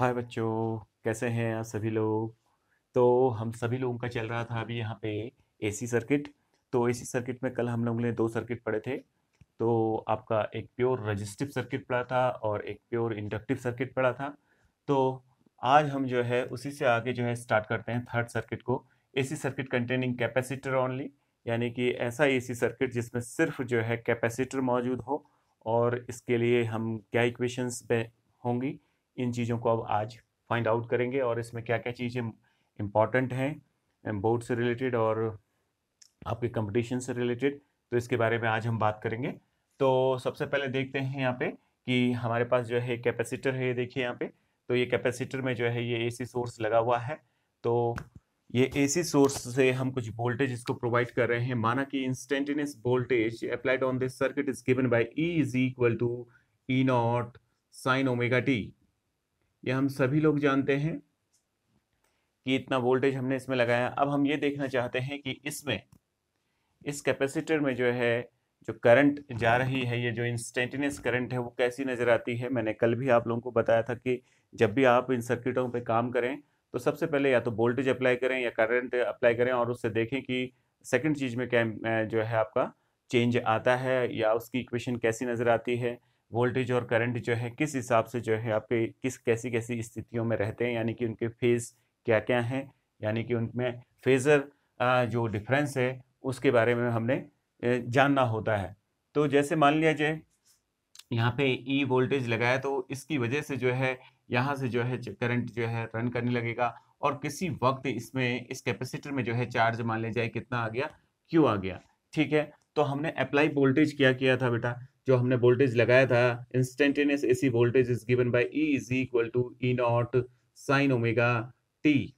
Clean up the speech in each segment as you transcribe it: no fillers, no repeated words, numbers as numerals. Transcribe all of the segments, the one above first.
हाय बच्चों, कैसे हैं आप सभी लोग। तो हम सभी लोगों का चल रहा था अभी यहाँ पे एसी सर्किट। तो एसी सर्किट में कल हम लोगों ने दो सर्किट पढ़े थे। तो आपका एक प्योर रजिस्टिव सर्किट पढ़ा था और एक प्योर इंडक्टिव सर्किट पढ़ा था। तो आज हम जो है उसी से आगे जो है स्टार्ट करते हैं थर्ड सर्किट को। AC circuit containing capacitor only, यानी कि ऐसा एसी सर्किट जिसमें सिर्फ जो है कैपेसिटर मौजूद हो। और इसके लिए हम क्या इक्वेशंस पे होंगी, इन चीज़ों को अब आज फाइंड आउट करेंगे और इसमें क्या क्या चीज़ें इम्पॉर्टेंट हैं बोर्ड से रिलेटेड और आपके कंपटीशन से रिलेटेड। तो इसके बारे में आज हम बात करेंगे। तो सबसे पहले देखते हैं यहाँ पे कि हमारे पास जो है कैपेसिटर है, ये देखिए यहाँ पे। तो ये कैपेसिटर में जो है ये एसी सोर्स लगा हुआ है। तो ये एसी सोर्स से हम कुछ वोल्टेज इसको प्रोवाइड कर रहे हैं। माना कि instantaneous voltage applied on this circuit is given by E is equal to E naught sine omega T. ये हम सभी लोग जानते हैं कि इतना वोल्टेज हमने इसमें लगाया। अब हम ये देखना चाहते हैं कि इसमें इस कैपेसिटर में जो है जो करंट जा रही है, ये जो इंस्टेंटेनियस करंट है वो कैसी नज़र आती है। मैंने कल भी आप लोगों को बताया था कि जब भी आप इन सर्किटों पे काम करें तो सबसे पहले या तो वोल्टेज अप्लाई करें या करंट अप्लाई करें और उससे देखें कि सेकंड चीज़ में क्या जो है आपका चेंज आता है या उसकी इक्वेशन कैसी नज़र आती है। वोल्टेज और करंट जो है किस हिसाब से जो है आपके किस कैसी कैसी स्थितियों में रहते हैं, यानी कि उनके फेज क्या क्या हैं, यानी कि उनमें फेज़र जो डिफरेंस है उसके बारे में हमने जानना होता है। तो जैसे मान लिया जाए यहाँ पे ई वोल्टेज लगाया तो इसकी वजह से जो है यहाँ से जो है करंट जो है रन करने लगेगा और किसी वक्त इसमें इस कैपेसिटर में जो है चार्ज मान लिया जाए कितना आ गया, क्यू आ गया। ठीक है, तो हमने अप्लाई वोल्टेज क्या किया था बेटा, जो हमने वोल्टेज लगाया था instantaneous AC voltage is given by E is equal to E naught sine omega T.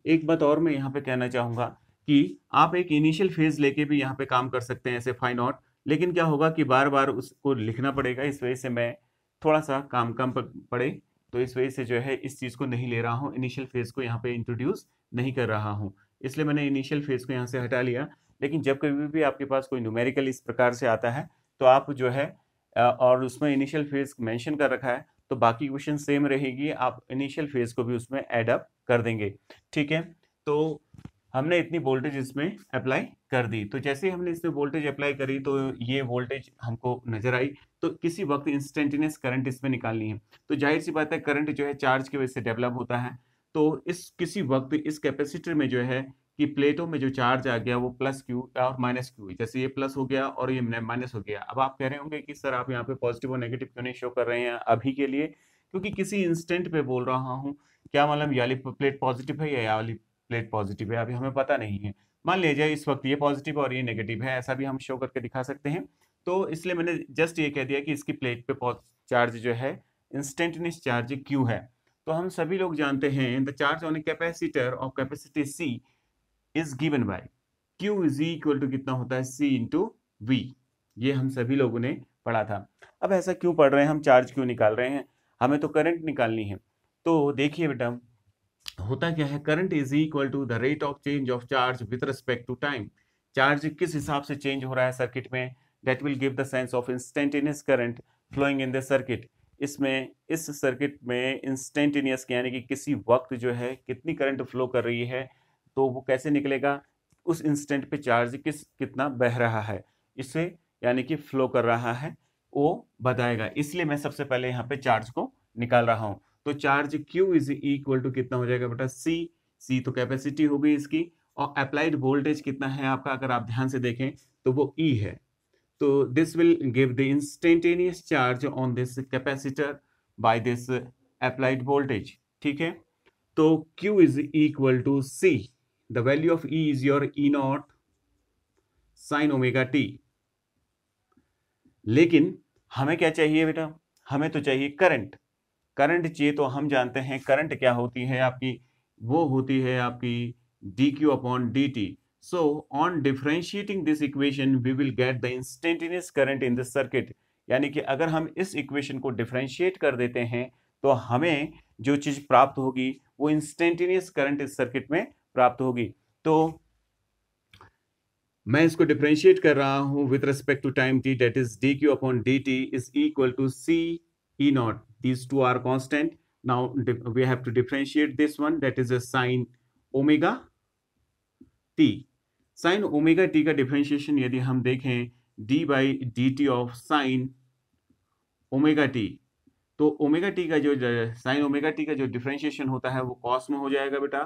एक बात और मैं यहाँ पे कहना चाहूंगा कि आप एक इनिशियल फेज लेके भी यहाँ पे काम कर सकते हैं ऐसे फाइन आउट, लेकिन क्या होगा कि बार बार उसको लिखना पड़ेगा, इस वजह से मैं थोड़ा सा काम कम पड़े तो इस वजह से जो है इस चीज़ को नहीं ले रहा हूँ, इनिशियल फेज को यहाँ पे इंट्रोड्यूस नहीं कर रहा हूँ। इसलिए मैंने इनिशियल फेज को यहाँ से हटा लिया। लेकिन जब कभी भी आपके पास कोई न्यूमेरिकल इस प्रकार से आता है तो आप जो है और उसमें इनिशियल फेज मेंशन कर रखा है तो बाकी क्वेश्चन सेम रहेगी, आप इनिशियल फेज को भी उसमें ऐड अप कर देंगे। ठीक है, तो हमने इतनी वोल्टेज इसमें अप्लाई कर दी। तो जैसे ही हमने इसमें वोल्टेज अप्लाई करी तो ये वोल्टेज हमको नजर आई। तो किसी वक्त इंस्टेंटेनियस करंट इसमें निकालनी है। तो जाहिर सी बात है करंट जो है चार्ज की वजह से डेवलप होता है। तो इस किसी वक्त इस कैपेसिटर में जो है कि प्लेटों में जो चार्ज आ गया वो प्लस क्यू और माइनस क्यू, जैसे ये प्लस हो गया और ये माइनस हो गया। अब आप कह रहे होंगे कि सर आप यहाँ पे पॉजिटिव और नेगेटिव क्यों नहीं शो कर रहे हैं अभी के लिए, क्योंकि किसी इंस्टेंट पे बोल रहा हूँ। क्या मतलब ये वाली प्लेट पॉजिटिव है या ये वाली प्लेट पॉजिटिव है, अभी हमें पता नहीं है। मान लीजिए इस वक्त ये पॉजिटिव और ये नेगेटिव है, ऐसा भी हम शो करके दिखा सकते हैं। तो इसलिए मैंने जस्ट ये कह दिया कि इसकी प्लेट पे चार्ज जो है इंस्टेंटेनियस चार्ज क्यू है। तो हम सभी लोग जानते हैं the charge on a capacitor of capacity C is given by Q is equal to कितना होता है सी इंटू वी। ये हम सभी लोगों ने पढ़ा था। अब ऐसा क्यों पढ़ रहे हैं, हम चार्ज क्यों निकाल रहे हैं, हमें तो करंट निकालनी है। तो देखिए बेटा, होता क्या है, current is equal to the rate of change of charge with respect to time. Charge किस हिसाब से चेंज हो रहा है सर्किट में, that will give the sense of instantaneous current flowing in the circuit. इसमें इस सर्किट में इंस्टेंटेनियस यानी कि किसी वक्त जो है कितनी करंट फ्लो कर रही है, तो वो कैसे निकलेगा, उस इंस्टेंट पे चार्ज कितना बह रहा है, इससे यानी कि फ्लो कर रहा है वो बताएगा। इसलिए मैं सबसे पहले यहाँ पे चार्ज को निकाल रहा हूँ। तो charge Q is equal to कितना हो जाएगा बेटा C। C तो कैपेसिटी हो गई इसकी, और अप्लाइड वोल्टेज कितना है आपका, अगर आप ध्यान से देखें तो वो E है। तो this will give the instantaneous charge on this capacitor by this applied voltage. ठीक है, तो Q is equal to C, the value of E is your E naught sine omega T. लेकिन हमें क्या चाहिए बेटा, हमें तो चाहिए करंट। करंट चाहिए तो हम जानते हैं करंट क्या होती है आपकी, वो होती है आपकी D Q upon D T. So on differentiating this equation we will get the instantaneous current in this circuit. यानी कि अगर हम इस इक्वेशन को डिफरेंशिएट कर देते हैं तो हमें जो चीज प्राप्त होगी वो इंस्टेंटेनियस करंट इस सर्किट में प्राप्त होगी। तो मैं इसको डिफरेंशिएट कर रहा हूं with respect to time T, that is D Q upon D T is equal to C E naught, these two are constant. now we have to differentiate this one, that is a sin omega t. sin omega t का differentiation यदि हम देखें d by D T of sine omega T, तो omega T का जो sign omega T का जो differentiation होता है वो कॉस में हो जाएगा बेटा,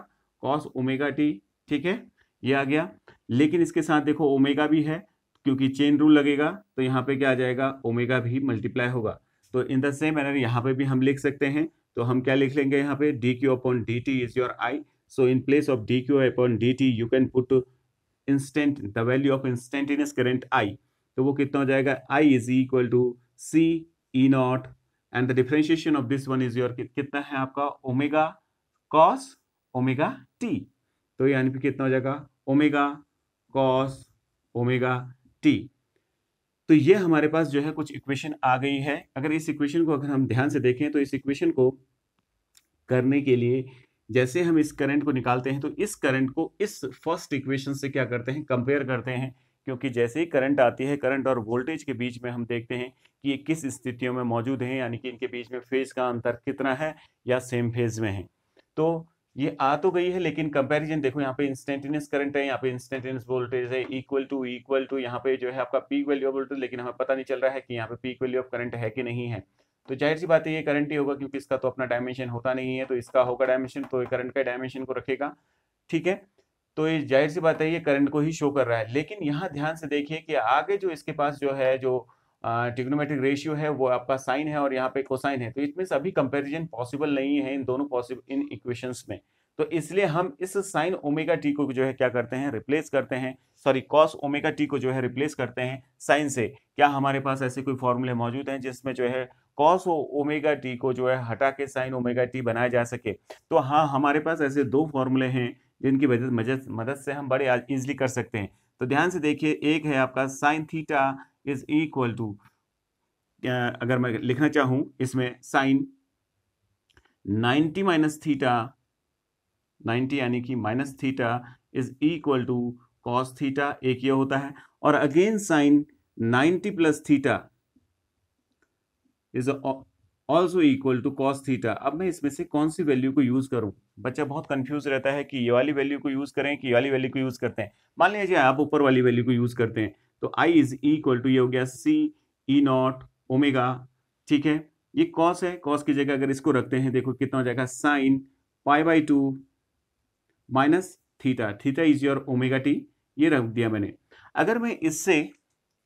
कॉस ओमेगा टी, ठीक है, ये आ गया। लेकिन इसके साथ देखो ओमेगा भी है, क्योंकि चेन रूल लगेगा तो यहाँ पे क्या आ जाएगा, ओमेगा भी मल्टीप्लाई होगा। तो इन द सेम मैनर यहाँ पे भी हम लिख सकते हैं, तो हम क्या लिख लेंगे यहाँ पे, D Q upon D T is your I. So in place of D Q upon D T you can put instant the value of instantaneous current I. तो वो कितना हो जाएगा, I is equal to C E not and the differentiation of this one is your कितना है आपका, omega cos omega T. तो यानी कि कितना हो जाएगा, ओमेगा कॉस ओमेगा टी। तो ये हमारे पास जो है कुछ इक्वेशन आ गई है। अगर इस इक्वेशन को अगर हम ध्यान से देखें तो इस इक्वेशन को करने के लिए जैसे हम इस करंट को निकालते हैं तो इस करंट को इस फर्स्ट इक्वेशन से क्या करते हैं, कंपेयर करते हैं। क्योंकि जैसे ही करंट आती है, करंट और वोल्टेज के बीच में हम देखते हैं कि ये किस स्थितियों में मौजूद हैं, यानी कि इनके बीच में फेज का अंतर कितना है या सेम फेज में है। तो ये आ तो गई है, लेकिन कंपैरिजन देखो, यहाँ पे इंस्टेंटेनियस करंट है, यहाँ पे इंस्टेंटेनियस वोल्टेज है, इक्वल टू यहाँ पे जो है आपका पीक वैल्यू ऑफ वोल्टेज, लेकिन हमें पता नहीं चल रहा है कि यहाँ पे पीक वैल्यू ऑफ करंट है कि नहीं है। तो जाहिर सी बात है ये करंट ही होगा, क्योंकि इसका तो अपना डायमेंशन होता नहीं है, तो इसका होगा डायमेंशन, तो ये करंट का डायमेंशन को रखेगा, ठीक है। तो ये जाहिर सी बात है ये करंट को ही शो कर रहा है। लेकिन यहाँ ध्यान से देखिए कि आगे जो इसके पास जो है जो ट्रिग्नोमेट्रिक रेशियो है वो आपका साइन है और यहाँ पे कोसाइन है, तो इसमें सभी कंपैरिजन पॉसिबल नहीं है इन दोनों पॉसिबल इन इक्वेशंस में। तो इसलिए हम इस साइन ओमेगा टी को जो है क्या करते हैं, रिप्लेस करते हैं, सॉरी कॉस ओमेगा टी को जो है रिप्लेस करते हैं साइन से। क्या हमारे पास ऐसे कोई फॉर्मूले मौजूद हैं जिसमें जो है कॉस ओमेगा टी को जो है हटा के साइन ओमेगा टी बनाया जा सके? तो हाँ, हमारे पास ऐसे दो फॉर्मूले हैं जिनकी मदद से हम बड़े इजीली कर सकते हैं। तो ध्यान से देखिए, एक है आपका sine theta is equal to, अगर मैं लिखना चाहूं इसमें साइन 90 माइनस थीटा, 90 यानी कि minus theta is equal to cos theta, एक ये होता है। और again sine 90 plus theta is also equal to cos theta. अब मैं इसमें से कौन सी वैल्यू को यूज करूं? बच्चा बहुत कंफ्यूज रहता है कि ये वाली वैल्यू को यूज करें कि ये वाली वैल्यू को यूज करते हैं। मान लीजिए आप ऊपर वाली वैल्यू को यूज करते हैं, तो आई इज इक्वल टू, ये हो गया सी ई नॉट ओमेगा, ठीक है। ये कॉस है, कॉस की जगह अगर इसको रखते हैं, देखो कितना हो जाएगा, sign pi by 2 minus theta, theta is your omega T, ये रख दिया मैंने। अगर मैं इससे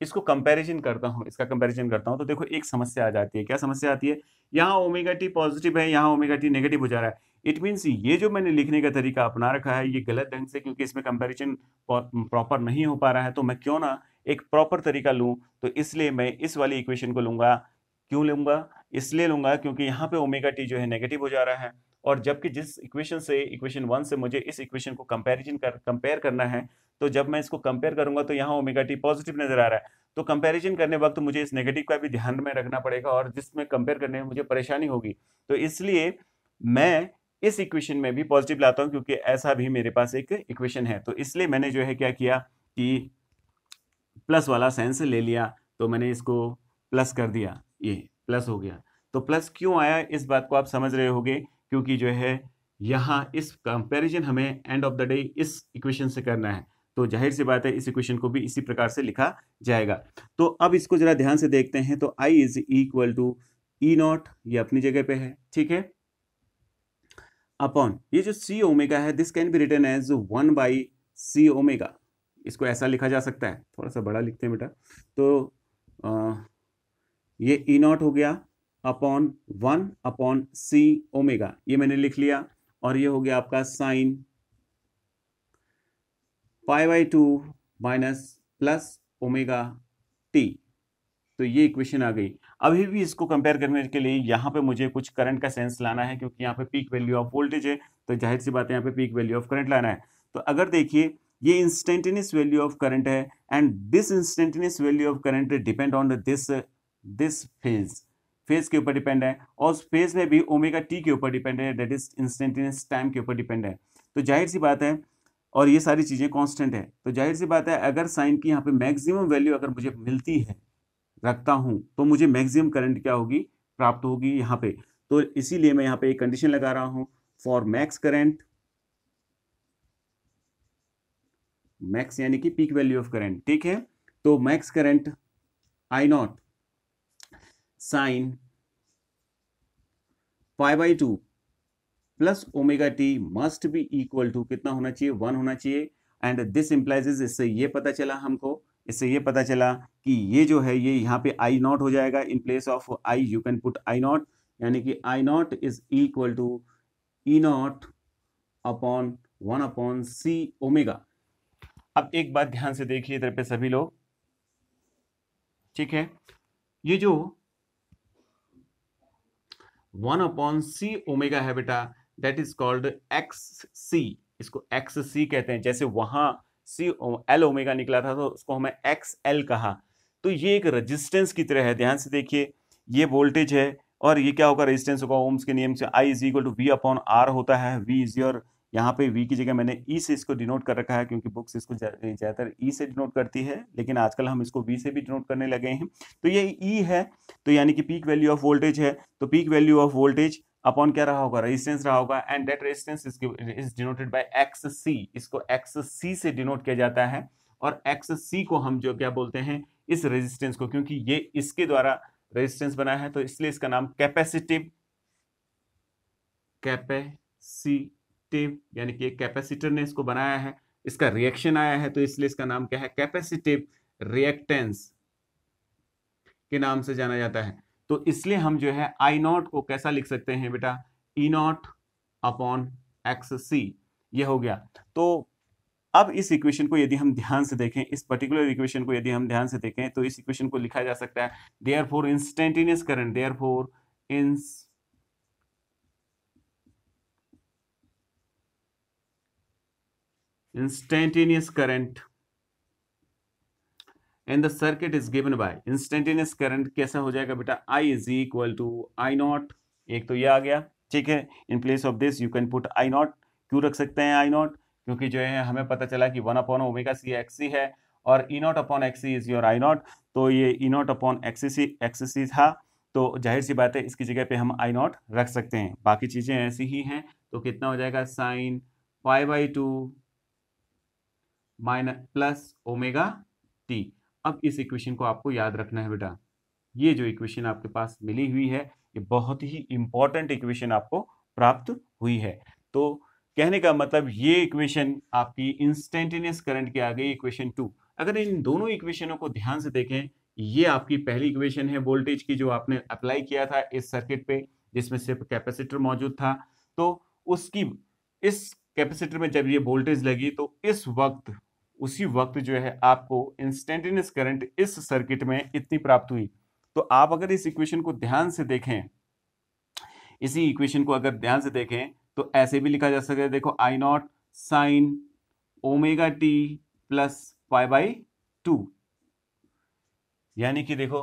इसको कंपैरिजन करता हूं, इसका कंपैरिजन करता हूं, तो देखो एक समस्या आ जाती है। क्या समस्या आती है? यहाँ ओमेगा टी पॉजिटिव है, यहाँ ओमेगा टी नेगेटिव हो जा रहा है। इट मीन्स ये जो मैंने लिखने का तरीका अपना रखा है ये गलत ढंग से, क्योंकि इसमें कंपैरिजन प्रॉपर नहीं हो पा रहा है। तो मैं क्यों ना एक प्रॉपर तरीका लूं, तो इसलिए मैं इस वाली इक्वेशन को लूंगा। क्यों लूंगा? इसलिए लूंगा क्योंकि यहाँ पे ओमेगा टी जो है नेगेटिव हो जा रहा है, और जबकि जिस इक्वेशन से, इक्वेशन 1 से मुझे इस इक्वेशन को कंपेयर करना है, तो जब मैं इसको कंपेयर करूंगा तो यहाँ ओमेगा टी पॉजिटिव नजर आ रहा है। तो कंपैरिजन करने वक्त मुझे इस नेगेटिव का भी ध्यान में रखना पड़ेगा, और जिसमें कंपेयर करने में मुझे परेशानी होगी। तो इसलिए मैं इस इक्वेशन में भी पॉजिटिव लाता हूं, क्योंकि ऐसा भी मेरे पास एक इक्वेशन है। तो इसलिए मैंने जो है क्या किया कि प्लस वाला साइन से ले लिया, तो मैंने इसको प्लस कर दिया, ये प्लस हो गया। तो प्लस क्यों आया इस बात को आप समझ रहे होगे, क्योंकि जो है यहाँ इस कंपैरिजन हमें एंड ऑफ द डे इस इक्वेशन से करना है। तो जाहिर सी बात है इस इक्वेशन को भी इसी प्रकार से लिखा जाएगा। तो अब इसको जरा ध्यान से देखते हैं। तो I is equal to E naught, ये अपनी जगह पे है, ठीक है, अपॉन ये जो सी ओमेगा है, this can be written as 1 by C omega. इसको ऐसा लिखा जा सकता है, थोड़ा सा बड़ा लिखते हैं बेटा। तो ये ई नॉट हो गया अपॉन 1 अपॉन सी ओमेगा, ये मैंने लिख लिया। और ये हो गया आपका sign pi by 2 minus plus omega T. तो ये इक्वेशन आ गई। अभी भी इसको कंपेयर करने के लिए यहाँ पे मुझे कुछ करंट का सेंस लाना है, क्योंकि यहाँ पे पीक वैल्यू ऑफ वोल्टेज है, तो जाहिर सी बात है यहाँ पे पीक वैल्यू ऑफ करंट लाना है। तो अगर देखिए ये इंस्टेंटेनियस वैल्यू ऑफ करंट है, and this instantaneous value of current depend on this phase के ऊपर डिपेंड है, और उस फेज में भी ओमेगा टी के ऊपर डिपेंड है, दैट इज इंस्टेंटेनियस टाइम के ऊपर डिपेंड है। तो जाहिर सी बात है, और ये सारी चीजें कांस्टेंट है, तो जाहिर सी बात है अगर साइन की यहाँ पे मैक्सिमम वैल्यू अगर मुझे मिलती है, रखता हूं, तो मुझे मैक्सिमम करंट क्या होगी, प्राप्त होगी यहाँ पे। तो इसीलिए मैं यहाँ पे एक कंडीशन लगा रहा हूं, फॉर मैक्स करंट, मैक्स यानी कि पीक वैल्यू ऑफ करंट, ठीक है। तो max current I naught sine pi by two plus omega T must be equal to कितना होना चाहिए, 1 होना चाहिए। एंड दिस इंप्लाइज, इससे ये पता चला हमको, इससे ये पता चला कि ये जो है ये यहाँ पे आई नॉट हो जाएगा, in place of I you can put I not, यानी कि I not is equal to E not upon 1 upon C omega. अब एक बात ध्यान से देखिए इधर पे सभी लोग, ठीक है। ये जो 1 अपॉन सी ओमेगा है बेटा, that is called x C, इसको एक्स सी कहते हैं। जैसे वहां सी एल ओमेगा निकला था तो उसको हमें एक्स एल कहा। तो ये एक रेजिस्टेंस की तरह है, ध्यान से देखिए, ये वोल्टेज है और ये क्या होगा, रेजिस्टेंस होगा ओम्स के नियम से, I is equal to V upon R होता है। वी इज योर, यहाँ पे वी की जगह मैंने ई से इसको डिनोट कर रखा है क्योंकि बुक्स इसको ज्यादातर ई से डिनोट करती है, लेकिन आजकल हम इसको वी से भी डिनोट करने लगे हैं। तो ये ई है, तो यानी कि पीक वैल्यू ऑफ वोल्टेज है, तो peak value of voltage upon क्या रहा होगा, रेजिस्टेंस रहा होगा। And that resistance is denoted by X C, इसको एक्स सी से डिनोट किया जाता है। और एक्स सी को हम जो क्या बोलते हैं, इस रेजिस्टेंस को, क्योंकि ये इसके द्वारा रेजिस्टेंस बना है तो इसलिए इसका नाम कैपेसिटिव, कैपेसिटिव यानी कि एक कैपेसिटर ने इसको बनाया है, इसका रिएक्शन आया है तो इसलिए इसका नाम क्या है, कैपेसिटिव रिएक्टेंस के नाम से जाना जाता है। तो इसलिए हम जो है आई नॉट को कैसा लिख सकते हैं बेटा, ई नॉट अपॉन एक्स सी, ये हो गया। तो अब इस इक्वेशन को यदि हम ध्यान से देखें, इस पर्टिकुलर इक्वेशन को यदि हम ध्यान से देखें तो इस इक्वेशन को लिखा जा सकता है, therefore instantaneous current, therefore instantaneous current and the circuit is given by, instantaneous current कैसा हो जाएगा बेटा, I is equal to I naught, एक तो ये आ गया, ठीक है। In place of this you can put I naught, क्यों रख सकते हैं आई नॉट, क्योंकि जो है हमें पता चला कि 1 upon omega C X C है और E not upon X C is your I naught, तो ये E not upon X C था, तो जाहिर सी बात है इसकी जगह पे हम आई नॉट रख सकते हैं। बाकी चीजें ऐसी ही हैं, तो कितना हो जाएगा, sign pi by to minus plus omega T. अब इस इक्वेशन को आपको याद रखना है बेटा, ये जो इक्वेशन आपके पास मिली हुई है ये बहुत ही इंपॉर्टेंट इक्वेशन आपको प्राप्त हुई है। तो कहने का मतलब ये इक्वेशन आपकी इंस्टेंटेनियस करंट की आ गई, इक्वेशन 2। अगर इन दोनों इक्वेशनों को ध्यान से देखें, ये आपकी पहली इक्वेशन है वोल्टेज की जो आपने अप्लाई किया था इस सर्किट पे जिसमें सिर्फ कैपेसिटर मौजूद था, तो उसकी इस कैपेसिटर में जब ये वोल्टेज लगी तो इस वक्त उसी वक्त जो है आपको इंस्टेंटेनियस करंट इस सर्किट में इतनी प्राप्त हुई। तो आप अगर इस इक्वेशन को ध्यान से देखें, इसी इक्वेशन को अगर ध्यान से देखें तो ऐसे भी लिखा जा सकता है, देखो I naught sine omega T plus pi by two, यानी कि देखो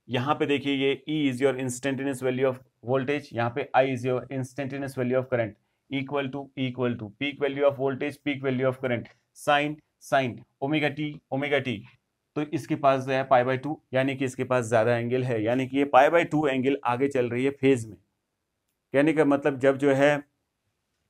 यहां पे देखिए ये E is your instantaneous value of voltage, यहाँ पे I is your instantaneous value of current, equal to peak value of voltage peak value of current, sine sine omega T, तो इसके पास जो है पाई बाई टू, यानी कि इसके पास ज्यादा एंगल है, यानी कि ये पाई बाई टू एंगल आगे चल रही है फेज में। कहने का मतलब जब जो है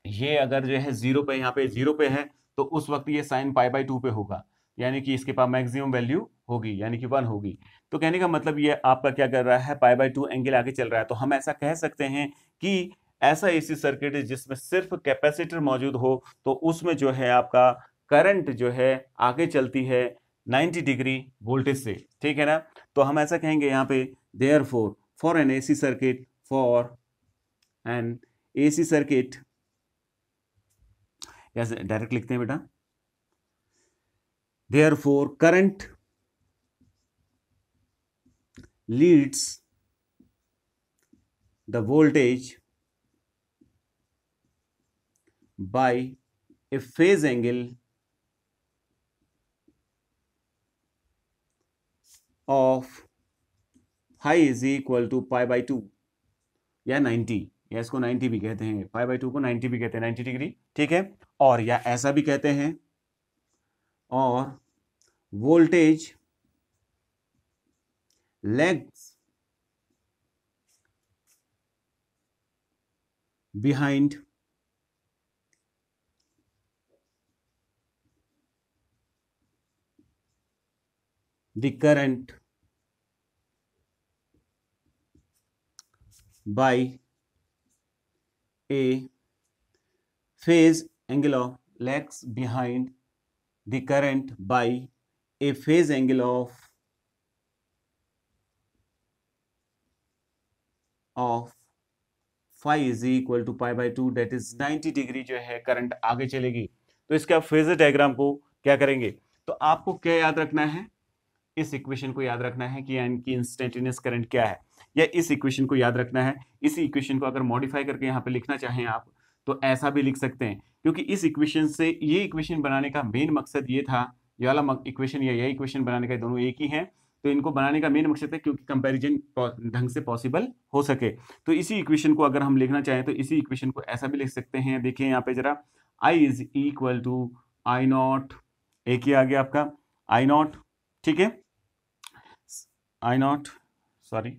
ये अगर जो है जीरो पे, यहाँ पे जीरो पे है तो उस वक्त ये साइन पाई बाई टू पे होगा, यानी कि इसके पास मैक्सिमम वैल्यू होगी, यानी कि 1 होगी। तो कहने का मतलब ये आपका क्या कर रहा है, पाई बाई टू एंगल आगे चल रहा है। तो हम ऐसा कह सकते हैं कि ऐसा एसी सर्किट है जिसमें सिर्फ कैपेसिटर मौजूद हो तो उसमें जो है आपका करंट जो है आगे चलती है 90 डिग्री वोल्टेज से, ठीक है ना। तो हम ऐसा कहेंगे यहाँ पे, therefore for an AC circuit, for an AC circuit, या डायरेक्ट लिखते हैं बेटा, therefore current leads the voltage by a phase angle of phi is equal to pi by 2 या 90, या इसको 90 भी कहते हैं, पाई बाई टू को 90 भी कहते हैं, 90 डिग्री, ठीक है। और या ऐसा भी कहते हैं, और voltage lags behind the current by a phase angle of lags behind the current by a phase angle of phi is equal to pi by two, that is 90 degree जो है करंट आगे चलेगी। तो इसका फेजर डायग्राम को क्या करेंगे, तो आपको क्या याद रखना है, इस इक्वेशन को याद रखना है कि यानी कि इंस्टेंटेनियस करंट क्या है, या इस इक्वेशन को याद रखना है। इस इक्वेशन को अगर मॉडिफाई करके यहाँ पे लिखना चाहें आप तो ऐसा भी लिख सकते हैं, क्योंकि इस इक्वेशन से ये इक्वेशन बनाने का मेन मकसद ये था, ये वाला इक्वेशन या यह इक्वेशन बनाने का दोनों एक ही है, तो इनको बनाने का मेन मकसद है क्योंकि कंपैरिजन ढंग से पॉसिबल हो सके। तो इसी इक्वेशन को अगर हम लिखना चाहें तो इसी इक्वेशन को ऐसा भी लिख सकते हैं, देखिए यहाँ पे जरा, I is equal to I naught, एक ही आ गया आपका आई नॉट, ठीक है, आई नॉट, सॉरी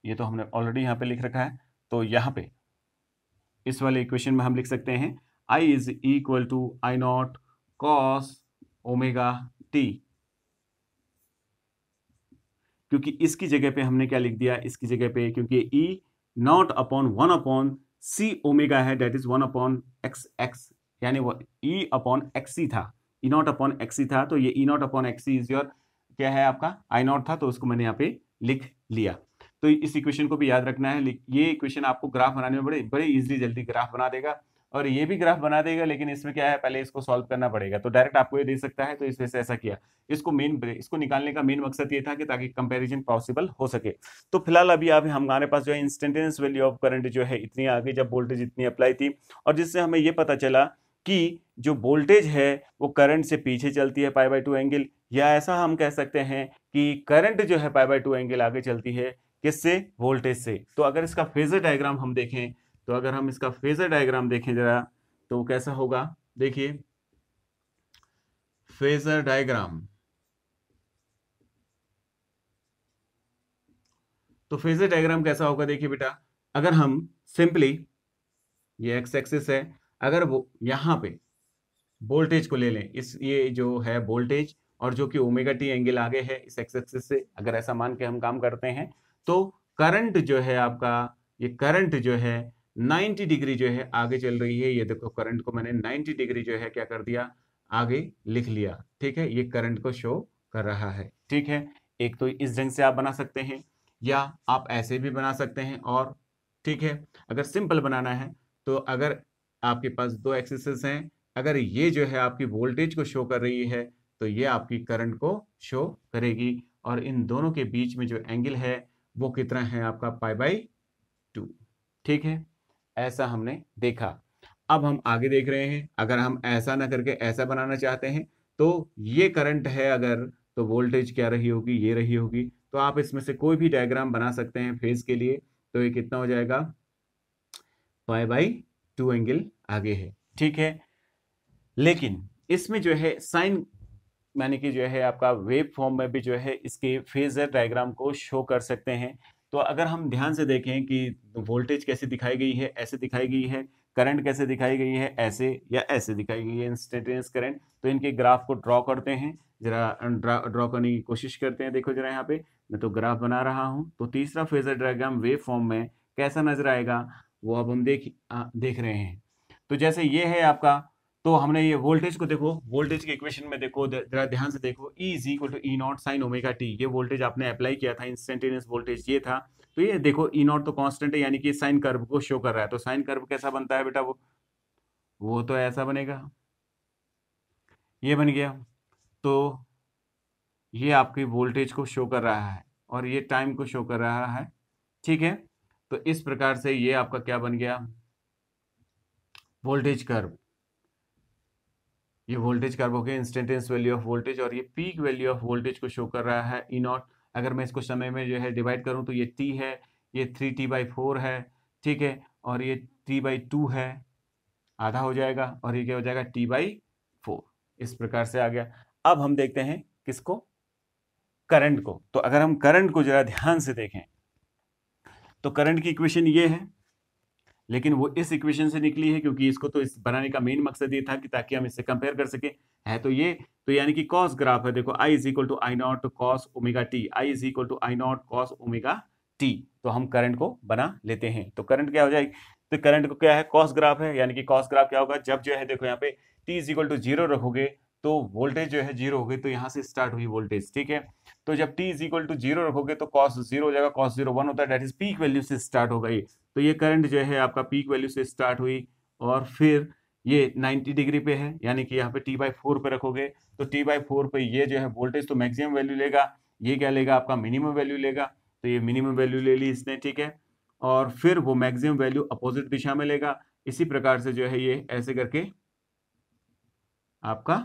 ये तो हमने ऑलरेडी यहाँ पे लिख रखा है, तो यहाँ पे इस वाले इक्वेशन में हम लिख सकते हैं I is equal to I naught cos omega T, क्योंकि इसकी जगह पे हमने क्या लिख दिया, इसकी जगह पे क्योंकि E not upon 1 upon C omega है, that is 1 upon X X, यानी वो ई अपॉन एक्सी था, ई नॉट अपॉन एक्सी था, तो ये E not upon X C is your क्या है आपका आई नॉट था, तो उसको मैंने यहाँ पे लिख लिया। तो इस इक्वेशन को भी याद रखना है, ये इक्वेशन आपको ग्राफ बनाने में बड़े इजीली जल्दी ग्राफ बना देगा, और ये भी ग्राफ बना देगा, लेकिन इसमें क्या है, पहले इसको सॉल्व करना पड़ेगा, तो डायरेक्ट आपको ये दे सकता है, तो इस वजह से ऐसा किया। इसको निकालने का मेन मकसद ये था कि ताकि कंपैरिजन पॉसिबल हो सके। तो फिलहाल अभी आप हमारे पास जो है इंस्टेंटेनियस वैल्यू ऑफ करंट जो है इतनी आ गई जब वोल्टेज इतनी अप्लाई थी, और जिससे हमें ये पता चला कि जो वोल्टेज है वो करंट से पीछे चलती है पाई बाई टू एंगल, या ऐसा हम कह सकते हैं कि करंट जो है पाई बाई टू एंगल आगे चलती है किससे, वोल्टेज से। तो अगर इसका फेजर डायग्राम हम देखें, तो अगर हम इसका फेजर डायग्राम देखें जरा, तो कैसा होगा, देखिए फेजर डायग्राम, तो फेजर डायग्राम कैसा होगा, देखिए बेटा, अगर हम सिंपली ये एक्स एक्सिस है, अगर वो यहां पे वोल्टेज को ले लें, इस ये जो है वोल्टेज, और जो कि ओमेगा टी एंगल आगे है इस एक्स एक्सिस से, अगर ऐसा मान के हम काम करते हैं, तो करंट जो है आपका, ये करंट जो है 90 डिग्री जो है आगे चल रही है। ये देखो करंट को मैंने 90 डिग्री जो है क्या कर दिया, आगे लिख लिया, ठीक है, ये करंट को शो कर रहा है, ठीक है। एक तो इस ढंग से आप बना सकते हैं, या आप ऐसे भी बना सकते हैं, और ठीक है, अगर सिंपल बनाना है तो अगर आपके पास दो एक्सिस हैं, अगर ये जो है आपकी वोल्टेज को शो कर रही है, तो ये आपकी करंट को शो करेगी, और इन दोनों के बीच में जो एंगल है वो कितना है आपका, पाई बाई टू, ठीक है, ऐसा हमने देखा। अब हम आगे देख रहे हैं, अगर हम ऐसा ना करके ऐसा बनाना चाहते हैं, तो ये करंट है अगर, तो वोल्टेज क्या रही होगी, ये रही होगी, तो आप इसमें से कोई भी डायग्राम बना सकते हैं फेज के लिए, तो ये कितना हो जाएगा, पाई बाई टू एंगल आगे है, ठीक है। लेकिन इसमें जो है साइन, यानी कि जो है आपका वेव फॉर्म में भी जो है इसके फेजर डायग्राम को शो कर सकते हैं। तो अगर हम ध्यान से देखें कि वोल्टेज कैसे दिखाई गई है, ऐसे दिखाई गई है, करंट कैसे दिखाई गई है, ऐसे या ऐसे दिखाई गई है इंस्टेंटेनियस करंट, तो इनके ग्राफ को ड्रॉ करते हैं, जरा ड्रॉ करने की कोशिश करते हैं। देखो जरा यहाँ पे मैं तो ग्राफ बना रहा हूँ, तो तीसरा फेजर डायग्राम वेव फॉर्म में कैसा नजर आएगा वो अब हम देख रहे हैं। तो जैसे ये है आपका, तो हमने ये वोल्टेज को देखो, वोल्टेज के इक्वेशन में देखो, जरा ध्यान से देखो, E is equal to E naught sine omega T, ये वोल्टेज आपने अप्लाई किया था, इंस्टेंटेनियस वोल्टेज ये था। तो ये देखो ई नॉट तो कांस्टेंट है, यानी कि साइन कर्व को शो कर रहा है, तो साइन कर्व कैसा बनता है बेटा, वो तो ऐसा बनेगा, ये बन गया। तो ये आपकी वोल्टेज को शो कर रहा है, और ये टाइम को शो कर रहा है, ठीक है। तो इस प्रकार से ये आपका क्या बन गया, वोल्टेज कर्व, ये वोल्टेज कर्व हो गया इंस्टेंटेनियस वैल्यू ऑफ वोल्टेज, और ये पीक वैल्यू ऑफ वोल्टेज को शो कर रहा है ई नॉट। अगर मैं इसको समय में जो है डिवाइड करूं तो ये टी है, ये 3t/4 है, ठीक है, और ये t/2 है, आधा हो जाएगा, और ये क्या हो जाएगा t/4, इस प्रकार से आ गया। अब हम देखते हैं किसको, करंट को। तो अगर हम करंट को जरा ध्यान से देखें, तो करंट की इक्वेशन ये है, लेकिन वो इस इक्वेशन से निकली है, क्योंकि इसको तो इस बनाने का मेन मकसद ये था कि ताकि हम इससे कंपेयर कर सके। है तो ये, तो यानी कि कॉस ग्राफ है, देखो I is equal to I naught cos omega T, I is equal to I naught cos omega T. तो हम करंट को बना लेते हैं, तो करंट क्या हो जाएगी, तो करंट को क्या है, कॉस ग्राफ है, यानी कि कॉस ग्राफ क्या होगा, जब जो है देखो यहाँ पे T is equal to zero रखोगे तो वोल्टेज जो है जीरो हो गई, तो यहाँ से स्टार्ट हुई वोल्टेज, ठीक है। तो जब T is equal to zero रखोगे तो कॉस जीरो हो जाएगा, कॉस जीरो वन होता है, डेट इज पीक वैल्यू से स्टार्ट होगा ये। तो ये करंट जो है आपका पीक वैल्यू से स्टार्ट हुई और फिर ये 90 डिग्री पे है, यानी कि यहाँ पे टी बाई फोर पे रखोगे तो टी बाई फोर पे ये जो है वोल्टेज तो मैक्सिमम वैल्यू लेगा, ये क्या लेगा आपका मिनिमम वैल्यू लेगा, तो ये मिनिमम वैल्यू ले ली इसने, ठीक है। और फिर वो मैक्सिमम वैल्यू अपोजिट दिशा में लेगा, इसी प्रकार से जो है ये ऐसे करके आपका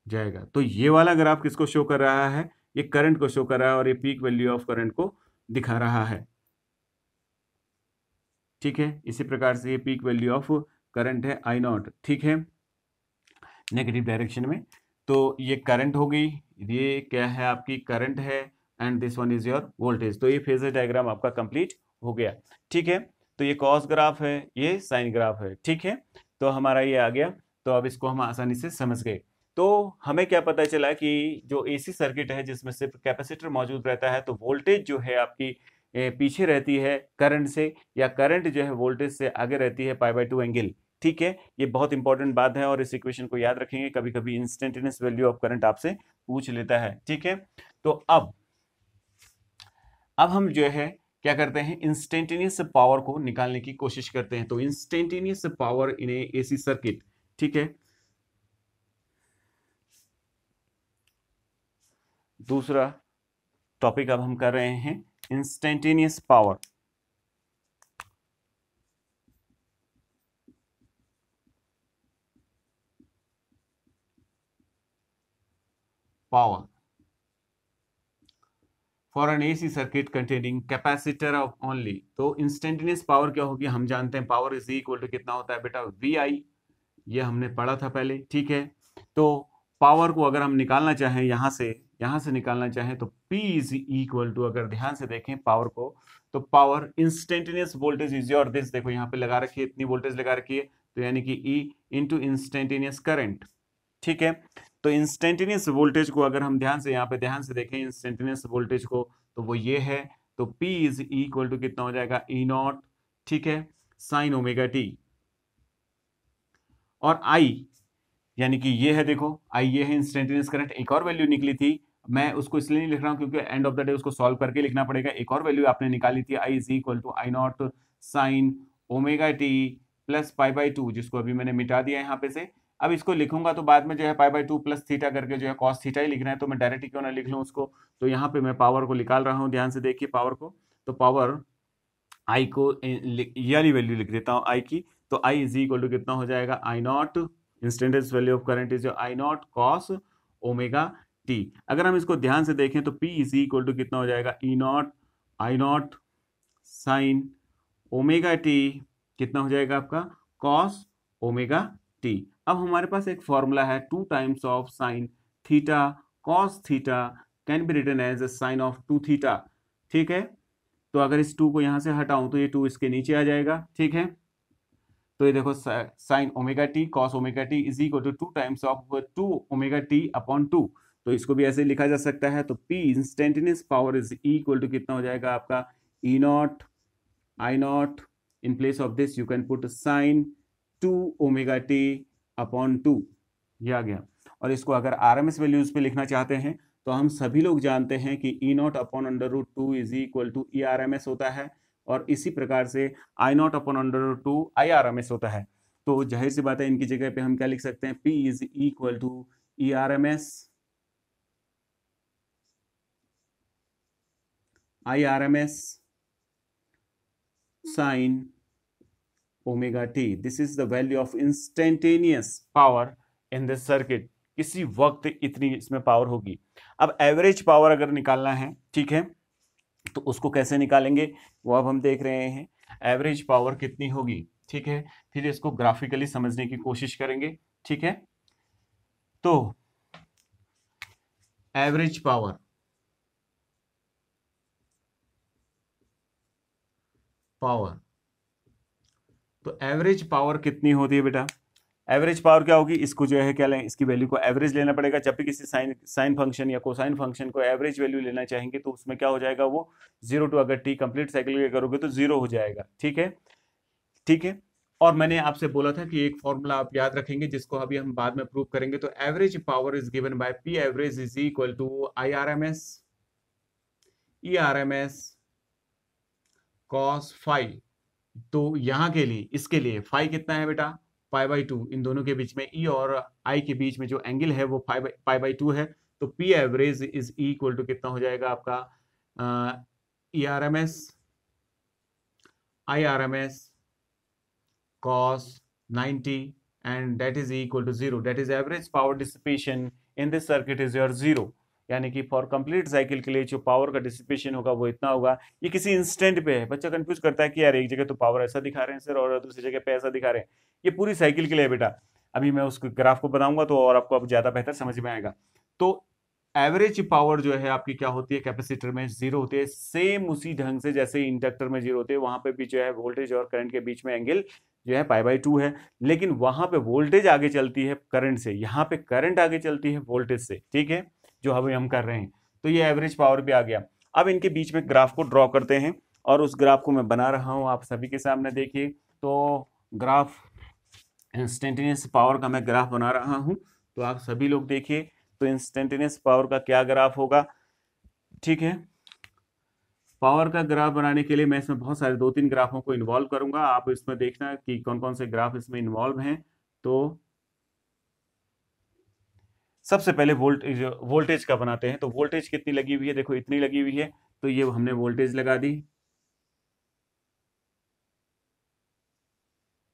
जाएगा। तो ये वाला ग्राफ किसको शो कर रहा है, ये करंट को शो कर रहा है और ये पीक वैल्यू ऑफ करंट को दिखा रहा है, ठीक है। इसी प्रकार से ये पीक वैल्यू ऑफ करंट है आई नॉट, ठीक है, नेगेटिव डायरेक्शन में। तो ये करंट हो गई, ये क्या है आपकी करंट है, and this one is your voltage. तो ये फेजर डायग्राम आपका कंप्लीट हो गया, ठीक है। तो ये कॉस ग्राफ है, ये साइन ग्राफ है, ठीक है। तो हमारा ये आ गया, तो अब इसको हम आसानी से समझ गए। तो हमें क्या पता चला कि जो एसी सर्किट है जिसमें सिर्फ कैपेसिटर मौजूद रहता है, तो वोल्टेज जो है आपकी पीछे रहती है करंट से, या करंट जो है वोल्टेज से आगे रहती है पाई बाय टू एंगल, ठीक है। ये बहुत इंपॉर्टेंट बात है और इस इक्वेशन को याद रखेंगे, कभी कभी इंस्टेंटेनियस वैल्यू ऑफ करंट आपसे पूछ लेता है, ठीक है। तो अब हम जो है क्या करते हैं, इंस्टेंटेनियस पावर को निकालने की कोशिश करते हैं। तो instantaneous power in AC circuit, ठीक है। दूसरा टॉपिक अब हम कर रहे हैं instantaneous power. Power for an AC circuit containing capacitor of only. तो इंस्टेंटेनियस पावर क्या होगी, हम जानते हैं पावर इज इक्वल टू कितना होता है बेटा, वी आई, ये हमने पढ़ा था पहले, ठीक है। तो पावर को अगर हम निकालना चाहें यहां से निकालना चाहें तो P इज इक्वल टू, अगर ध्यान से देखें पावर को, तो power instantaneous voltage is your this, देखो यहाँ पे लगा रखी है, इतनी वोल्टेज लगा रखी है, तो यानी कि E इंटू इंस्टेंटेनियस करंट, ठीक है। तो इंस्टेंटेनियस वोल्टेज को अगर हम ध्यान से यहाँ पे ध्यान से देखें इंस्टेंटेनियस वोल्टेज को, तो वो ये है, तो P इज इक्वल टू कितना हो जाएगा, ई नॉट, ठीक है, साइन ओमेगा टी। और I यानी कि ये है, देखो I ये है इंस्टेंटेनियस करंट, एक और वैल्यू निकली थी, मैं उसको इसलिए नहीं लिख रहा हूं क्योंकि एंड ऑफ द डे उसको सॉल्व करके लिखना पड़ेगा। एक और वैल्यू आपने निकाली थी, I is equal to I naught sine omega T plus pi by two, जिसको अभी मैंने मिटा दिया यहाँ पे से। अब इसको लिखूंगा तो बाद में जो है पाई बाई टू प्लस थीटा करके जो है कॉस थीटा ही लिखना है, तो मैं डायरेक्ट क्यों ना लिख लूँ उसको। तो यहाँ पे मैं पावर को निकाल रहा हूँ, ध्यान से देखिए पावर को, तो पावर आई को ये वाली वैल्यू लिख देता हूँ आई की, तो आई इज इक्वल टू कितना हो जाएगा, I naught instantaneous value of current is I naught cos omega T. अगर हम इसको ध्यान से देखें तो P इज इक्वल टू कितना हो जाएगा, E naught I naught sine omega T, कितना हो जाएगा आपका, कॉस ओमेगा टी। अब हमारे पास एक फॉर्मूला है, 2 times of sine theta cos theta can be written as sine of 2 theta, ठीक है। तो अगर इस 2 को यहां से हटाऊं तो ये 2 इसके नीचे आ जाएगा, ठीक है। तो ये देखो sine omega T cos omega T is equal to 2 times of 2 omega T upon 2। तो इसको भी ऐसे लिखा जा सकता है, तो P instantaneous power is equal to कितना हो जाएगा आपका, E naught I naught, in place of this you can put sin 2 omega t upon 2, ये आ गया। और इसको अगर RMS वैल्यूज पे लिखना चाहते हैं तो हम सभी लोग जानते हैं कि E not upon under root two is equal to E R M S होता है, और इसी प्रकार से I naught upon under root two I R M S होता है। तो जाहिर सी बात है इनकी जगह पे हम क्या लिख सकते हैं, P is equal to E R M S I R M S sine omega T. This is the value of instantaneous power in this circuit, किसी वक्त इतनी इसमें पावर होगी। अब एवरेज पावर अगर निकालना है, ठीक है, तो उसको कैसे निकालेंगे वो अब हम देख रहे हैं, एवरेज पावर कितनी होगी, ठीक है। फिर इसको ग्राफिकली समझने की कोशिश करेंगे, ठीक है। तो पावर। तो एवरेज पावर कितनी होती है बेटा? एवरेज पावर क्या होगी? इसको जो है क्या लें, इसकी वैल्यू को एवरेज लेना पड़ेगा। जब भी किसी साइन फंक्शन या कोसाइन फंक्शन को एवरेज वैल्यू लेना चाहेंगे तो उसमें क्या हो जाएगा, वो 0 टू, अगर टी कंप्लीट साइकिल करोगे तो 0 हो जाएगा। ठीक है, ठीक है। और मैंने आपसे बोला था कि एक फॉर्मूला आप याद रखेंगे जिसको अभी हम बाद में प्रूव करेंगे। तो average power is given by P average is equal to I R M S E R M S cos phi. तो यहां के लिए, इसके लिए फाई कितना है बेटा? पाई/2। इन दोनों के बीच में ई और आई के बीच में जो एंगल है वो पाई/2 है। तो P average is equal to कितना हो जाएगा आपका? E R M S I R M S cos 90 and that is equal to 0, that is average power dissipation in this circuit is your 0। यानी कि फॉर कंप्लीट साइकिल के लिए जो power का डिसिपेशन होगा वो इतना होगा। ये किसी इंस्टेंट पे है। बच्चा कंफ्यूज करता है कि यार एक जगह तो पावर ऐसा दिखा रहे हैं सर और दूसरी जगह पे ऐसा दिखा रहे हैं। ये पूरी साइकिल के लिए है बेटा। अभी मैं उस ग्राफ को बताऊंगा तो और आपको अब ज्यादा बेहतर समझ में आएगा। तो एवरेज पावर जो है आपकी क्या होती है? कैपेसिटर में 0 होती है। सेम उसी ढंग से जैसे इंडक्टर में 0 होते हैं, वहां पे भी जो है वोल्टेज और करंट के बीच में एंगल जो है पाई/2 है। लेकिन वहां पे वोल्टेज आगे चलती है करंट से, यहाँ पे करंट आगे चलती है वोल्टेज से। ठीक है, जो अभी हम कर रहे हैं। तो ये एवरेज पावर भी आ गया। अब इनके बीच में ग्राफ को ड्रॉ करते हैं और उस ग्राफ को मैं बना रहा हूं, आप सभी के सामने देखिए। तो ग्राफ इंस्टेंटेनियस पावर का मैं ग्राफ बना रहा हूं, तो आप सभी लोग देखिए। तो इंस्टेंटेनियस पावर का क्या ग्राफ होगा? ठीक है, पावर का ग्राफ बनाने के लिए मैं इसमें बहुत सारे 2-3 ग्राफों को इन्वॉल्व करूंगा। आप इसमें देखना कि कौन कौन से ग्राफ इसमें इन्वॉल्व हैं। तो सबसे पहले वोल्टेज का बनाते हैं। तो वोल्टेज कितनी लगी हुई है? देखो इतनी लगी हुई है। तो ये हमने वोल्टेज लगा दी,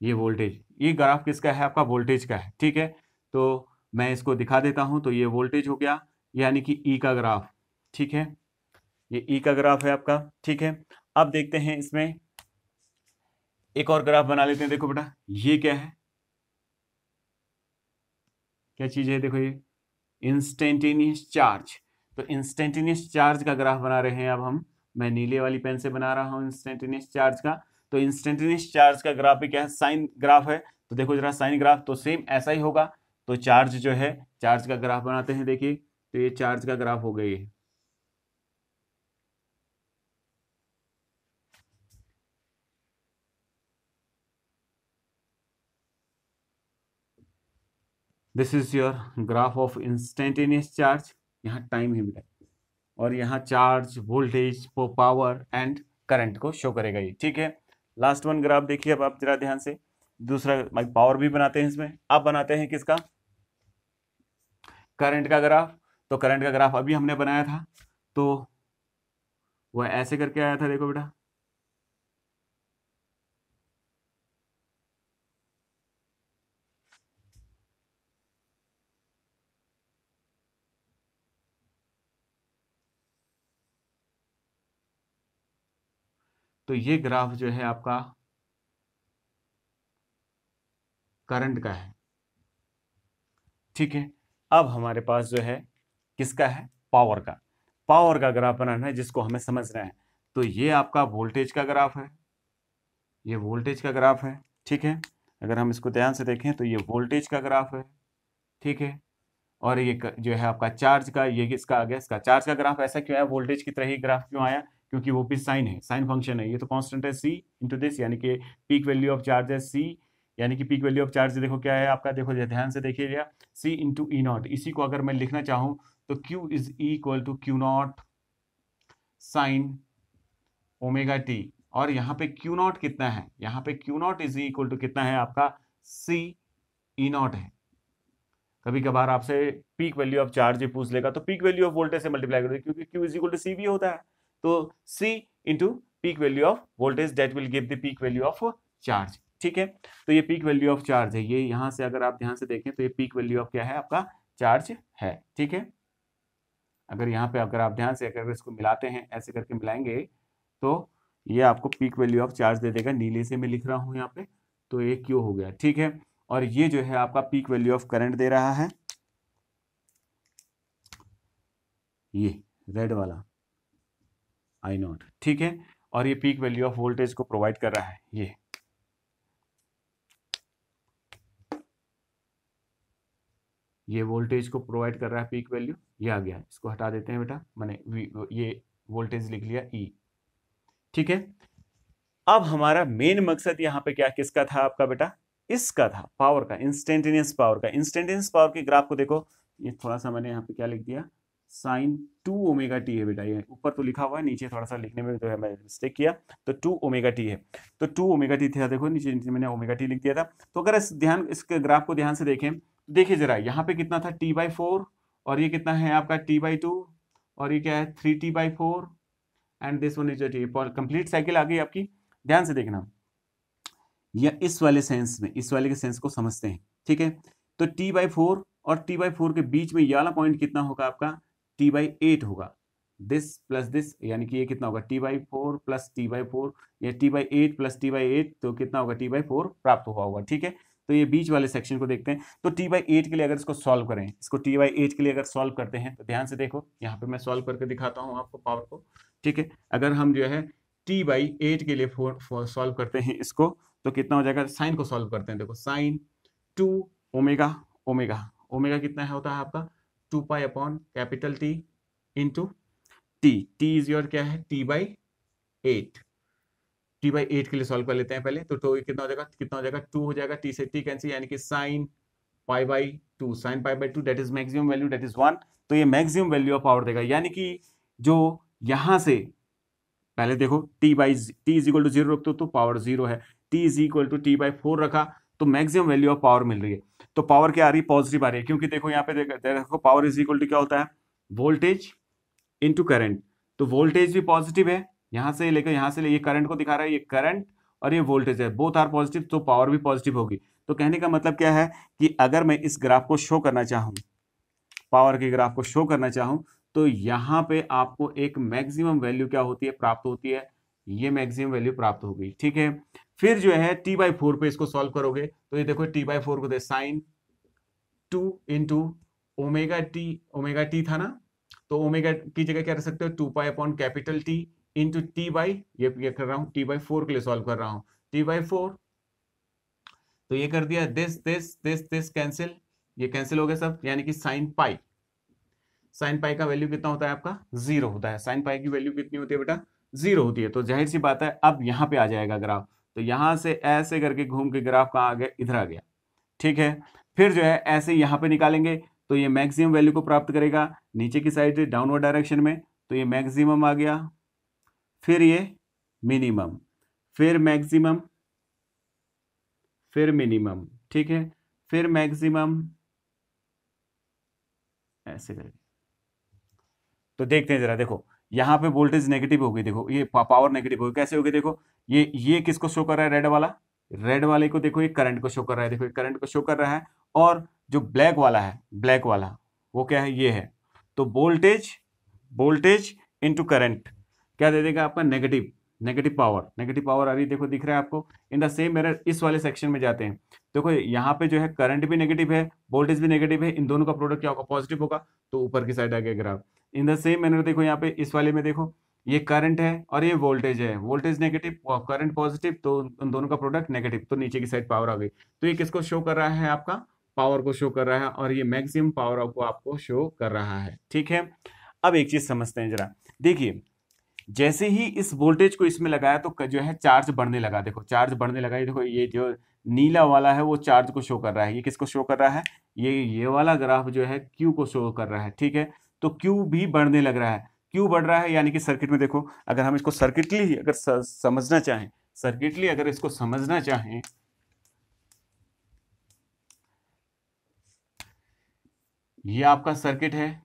ये वोल्टेज। ये ग्राफ किसका है? आपका वोल्टेज का है। ठीक है, तो मैं इसको दिखा देता हूं। तो ये वोल्टेज हो गया, यानी कि ई का ग्राफ। ठीक है, ये ई का ग्राफ है आपका। ठीक है, अब देखते हैं इसमें एक और ग्राफ बना लेते हैं। देखो बेटा, ये क्या है? क्या चीज है? देखो ये इंस्टेंटेनियस चार्ज। तो इंस्टेंटेनियस चार्ज का ग्राफ बना रहे हैं अब हम। मैं नीले वाली पेन से बना रहा हूं इंस्टेंटेनियस चार्ज का। तो इंस्टेंटेनियस चार्ज का ग्राफ भी क्या है? साइन ग्राफ है। तो देखो जरा साइन ग्राफ तो सेम ऐसा ही होगा। तो चार्ज जो है, चार्ज का ग्राफ बनाते हैं। देखिए, तो ये चार्ज का ग्राफ हो गई है। This is your graph of instantaneous charge. यहाँ टाइम ही मिला और यहाँ charge, voltage, power and current को शो करेगा ये। ठीक है, लास्ट वन ग्राफ देखिए अब आप जरा ध्यान से। दूसरा पावर भी बनाते हैं इसमें। अब बनाते हैं किसका? करंट का ग्राफ। तो करंट का ग्राफ अभी हमने बनाया था, तो वह ऐसे करके आया था। देखो बेटा, तो ये ग्राफ जो है आपका करंट का है। ठीक है, अब हमारे पास जो है किसका है? पावर का। पावर का ग्राफ बनाना है जिसको हमें समझना है। तो ये आपका वोल्टेज का ग्राफ है, ये वोल्टेज का ग्राफ है। ठीक है, अगर हम इसको ध्यान से देखें तो ये वोल्टेज का ग्राफ है। ठीक है, और ये जो है आपका चार्ज का, ये किसका आ गया? इसका चार्ज का ग्राफ। ऐसा क्यों आया? वोल्टेज की तरह ही ग्राफ क्यों आया? क्योंकि वो भी साइन है, साइन फंक्शन है। ये तो कांस्टेंट है सी इंटू दिस, यानी कि पीक वैल्यू ऑफ चार्ज है सी। यानी कि पीक वैल्यू ऑफ चार्ज देखो क्या है आपका? देखो ध्यान से देखिएगा, सी इंटू ई नॉट। इसी को अगर मैं लिखना चाहूं तो Q is equal to Q naught sine omega T. और यहाँ पे क्यू नॉट कितना है? यहाँ पे Q naught is equal to कितना है आपका? सी ई नॉट है। कभी कभार आपसे पीक वैल्यू ऑफ चार्ज पूछ लेगा तो पीक वैल्यू ऑफ वोल्टेज से मल्टीप्लाई कर दे, क्योंकि Q इज इक्वल टू सी भी होता है। तो C into peak value of voltage, that will give the peak value of charge. ठीक है, तो ये पीक वैल्यू ऑफ चार्ज है। ये यहां से अगर आप ध्यान से देखें तो ये पीक वैल्यू ऑफ क्या है? आपका चार्ज है। ठीक है, अगर यहाँ पे अगर आप ध्यान से अगर इसको मिलाते हैं, ऐसे करके मिलाएंगे तो ये आपको पीक वैल्यू ऑफ चार्ज दे देगा। नीले से मैं लिख रहा हूं यहाँ पे, तो ये क्यू हो गया। ठीक है, और ये जो है आपका पीक वैल्यू ऑफ करंट दे रहा है, ये रेड वाला आई नॉट। ठीक है, और ये पीक वैल्यू ऑफ वोल्टेज को प्रोवाइड कर रहा है। ये वोल्टेज को प्रोवाइड कर रहा है पीक वैल्यू, ये आ गया, इसको हटा देते हैं बेटा, मैंने ये वोल्टेज लिख लिया ई। ठीक है, अब हमारा मेन मकसद यहाँ पे क्या किसका था आपका बेटा, इसका था, पावर का, इंस्टेंटेनियस पावर का। इंस्टेंटेनियस पावर के ग्राफ को देखो, ये थोड़ा सा मैंने यहाँ पे क्या लिख दिया, साइन 2 ओमेगा टी है बेटा, ये ऊपर तो लिखा हुआ है, नीचे थोड़ा सा लिखने में जो है मैंने मिस्टेक किया, तो 2 ओमेगा टी है, तो 2 ओमेगा टी था, देखो नीचे मैंने ओमेगा टी लिख दिया था। तो अगर इसके ग्राफ को ध्यान से देखें, देखिए जरा, यहाँ पे कितना था t/4, और ये कितना है आपका t/2, और ये क्या है 3t/4, and this one is complete cycle आ गई आपकी। ध्यान से देखना, या इस वाले सेंस में, इस वाले के सेंस को समझते हैं। ठीक है, तो t/4 और t/4 के बीच में ये वाला पॉइंट कितना होगा आपका, t/8 होगा, दिस प्लस दिस, यानी कि ये कितना होगा t/4 प्लस t/4, या t/8 प्लस t/8, तो कितना होगा t/4 प्राप्त हुआ होगा। ठीक है, तो ये बीच वाले सेक्शन को देखते हैं। तो t/8 के लिए अगर इसको सॉल्व करें, इसको t/8 के लिए अगर सॉल्व करते हैं, तो ध्यान से देखो, यहाँ पे मैं सॉल्व करके दिखाता हूँ आपको पावर को। ठीक है, अगर हम जो है t/8 के लिए सॉल्व करते हैं इसको, तो कितना हो जाएगा, साइन को सॉल्व करते हैं, देखो साइन 2 ओमेगा, ओमेगा कितना है होता है आपका 2π/कैपिटल T into T is your क्या है t/8, t/8 के लिए सॉल्व कर लेते हैं पहले। तो कितना हो जाएगा 2 हो जाएगा, t से t कैंसिल, यानी कि sine π/2, sine π/2 that is maximum value, that is 1। तो ये मैक्सिमम वैल्यू ऑफ पावर देगा, यानी कि जो यहां से पहले देखो t इज इक्वल टू 0 रखते हो तो पावर 0 है, t is equal to t/4 रखा तो मैक्सिमम वैल्यू ऑफ पावर मिल रही है। तो पावर क्या आ रही है, पॉजिटिव आ रही है, क्योंकि देखो यहाँ पे देखो पावर इज इक्वल टू क्या होता है, वोल्टेज इंटू करंट। तो वोल्टेज भी पॉजिटिव है, यहां से लेकर यहां से ये करंट को दिखा रहा है, ये करंट और ये वोल्टेज है, बोथ आर पॉजिटिव, तो पावर भी पॉजिटिव होगी। तो कहने का मतलब क्या है कि अगर मैं इस ग्राफ को शो करना चाहूं, पावर के ग्राफ को शो करना चाहूं, तो यहां पे आपको एक मैक्सिमम वैल्यू क्या होती है, प्राप्त होती है, ये मैक्सिमम वैल्यू प्राप्त हो गई। ठीक है, फिर जो है t/4 पे इसको सॉल्व करोगे, तो ये देखो t/4 को दे साइन 2 इंटू ओमेगा टी था ना, तो ओमेगा की जगह क्या रख सकते हो 2π/कैपिटल T इंटू ये कर रहा हूं t/4 के लिए सॉल्व कर रहा हूं, t/4, तो ये कर दिया, दिस कैंसिल, ये कैंसिल हो गया सब, यानी कि साइन पाई का वैल्यू कितना होता है आपका 0 होता है। साइन पाई की वैल्यू कितनी होती है बेटा 0 होती है। तो जाहिर सी बात है अब यहाँ पे आ जाएगा ग्राफ, तो यहां से ऐसे करके घूम के ग्राफ कहाँ आ गया, इधर आ गया। ठीक है, फिर जो है ऐसे यहाँ पे निकालेंगे तो ये मैक्सिमम वैल्यू को प्राप्त करेगा नीचे की साइड डाउनवर्ड डायरेक्शन में, तो ये मैक्सिमम आ गया, फिर ये मिनिमम, फिर मैक्सिमम, फिर मिनिमम। ठीक है, फिर मैक्सिमम, ऐसे करके। तो देखते हैं जरा, देखो यहाँ पे वोल्टेज नेगेटिव होगी, देखो ये पावर नेगेटिव होगी, कैसे होगी देखो, ये किसको शो कर रहा है, रेड वाले को देखो, ये करंट को शो कर रहा है, देखो ये करंट को शो कर रहा है, और जो ब्लैक वाला है, ब्लैक वाला वो क्या है, ये है। तो वोल्टेज इंटू करंट क्या दे देगा आपका, नेगेटिव पावर आ रही है, देखो दिख रहा है आपको। इन द सेम मैनर इस वाले सेक्शन में जाते हैं, देखो यहाँ पे जो है करंट भी नेगेटिव है, वोल्टेज भी नेगेटिव है, इन दोनों का प्रोडक्ट क्या होगा, पॉजिटिव होगा, तो ऊपर की साइड आ गया graph. In the same manner देखो यहाँ पे इस वाले में देखो, ये करंट है और ये वोल्टेज है, वोल्टेज नेगेटिव करंट पॉजिटिव, तो उन दोनों का प्रोडक्ट नेगेटिव, तो नीचे की साइड पावर आ गई। तो ये किसको शो कर रहा है, आपका पावर को शो कर रहा है, और ये मैक्सिमम पावर को आपको शो कर रहा है। ठीक है, अब एक चीज समझते हैं जरा, देखिए जैसे ही इस वोल्टेज को इसमें लगाया तो जो है चार्ज बढ़ने लगा, देखो चार्ज बढ़ने लगा, ये देखो ये जो नीला वाला है वो चार्ज को शो कर रहा है, ये किसको शो कर रहा है, ये वाला ग्राफ जो है क्यू को शो कर रहा है। ठीक है, तो क्यू भी बढ़ने लग रहा है, क्यू बढ़ रहा है, यानी कि सर्किट में देखो, अगर हम इसको सर्किटली अगर समझना चाहें, ये आपका सर्किट है,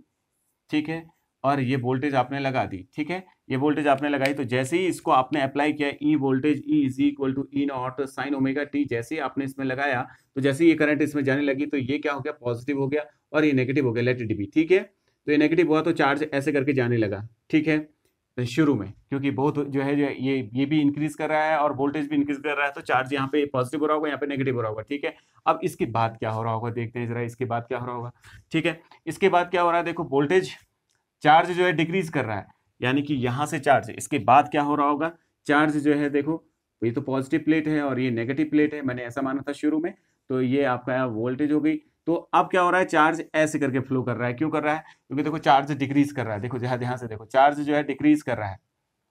ठीक है, और ये वोल्टेज आपने लगा दी। ठीक है, ये वोल्टेज आपने लगाई, तो जैसे ही इसको आपने अप्लाई किया, E voltage E is equal to E naught sine omega T, जैसे ही आपने इसमें लगाया, तो जैसे ही ये करंट इसमें जाने लगी, तो ये क्या हो गया, पॉजिटिव हो गया, और ये नेगेटिव हो गया, लेट इट बी। ठीक है, तो ये नेगेटिव हुआ तो चार्ज ऐसे करके जाने लगा। ठीक है, तो शुरू में क्योंकि बहुत जो है ये भी इंक्रीज कर रहा है और वोल्टेज भी इंक्रीज कर रहा है, तो चार्ज यहाँ पे पॉजिटिव हो रहा होगा, यहाँ पे नेगेटिव हो रहा होगा। ठीक है, अब इसके बाद क्या हो रहा होगा, देखते हैं जरा इसके बाद क्या हो रहा होगा। ठीक है, इसके बाद क्या हो रहा है, देखो वोल्टेज चार्ज जो है डिक्रीज कर रहा है, यानी कि यहां से चार्ज, इसके बाद क्या हो रहा होगा, चार्ज जो है देखो, ये तो पॉजिटिव प्लेट है और ये नेगेटिव प्लेट है, मैंने ऐसा माना था शुरू में। तो ये आपका वोल्टेज हो गई। तो अब क्या हो रहा है, चार्ज ऐसे करके फ्लो कर रहा है। क्यों कर रहा है? क्योंकि देखो चार्ज डिक्रीज कर रहा है। देखो ध्यान से देखो, चार्ज जो है डिक्रीज कर रहा है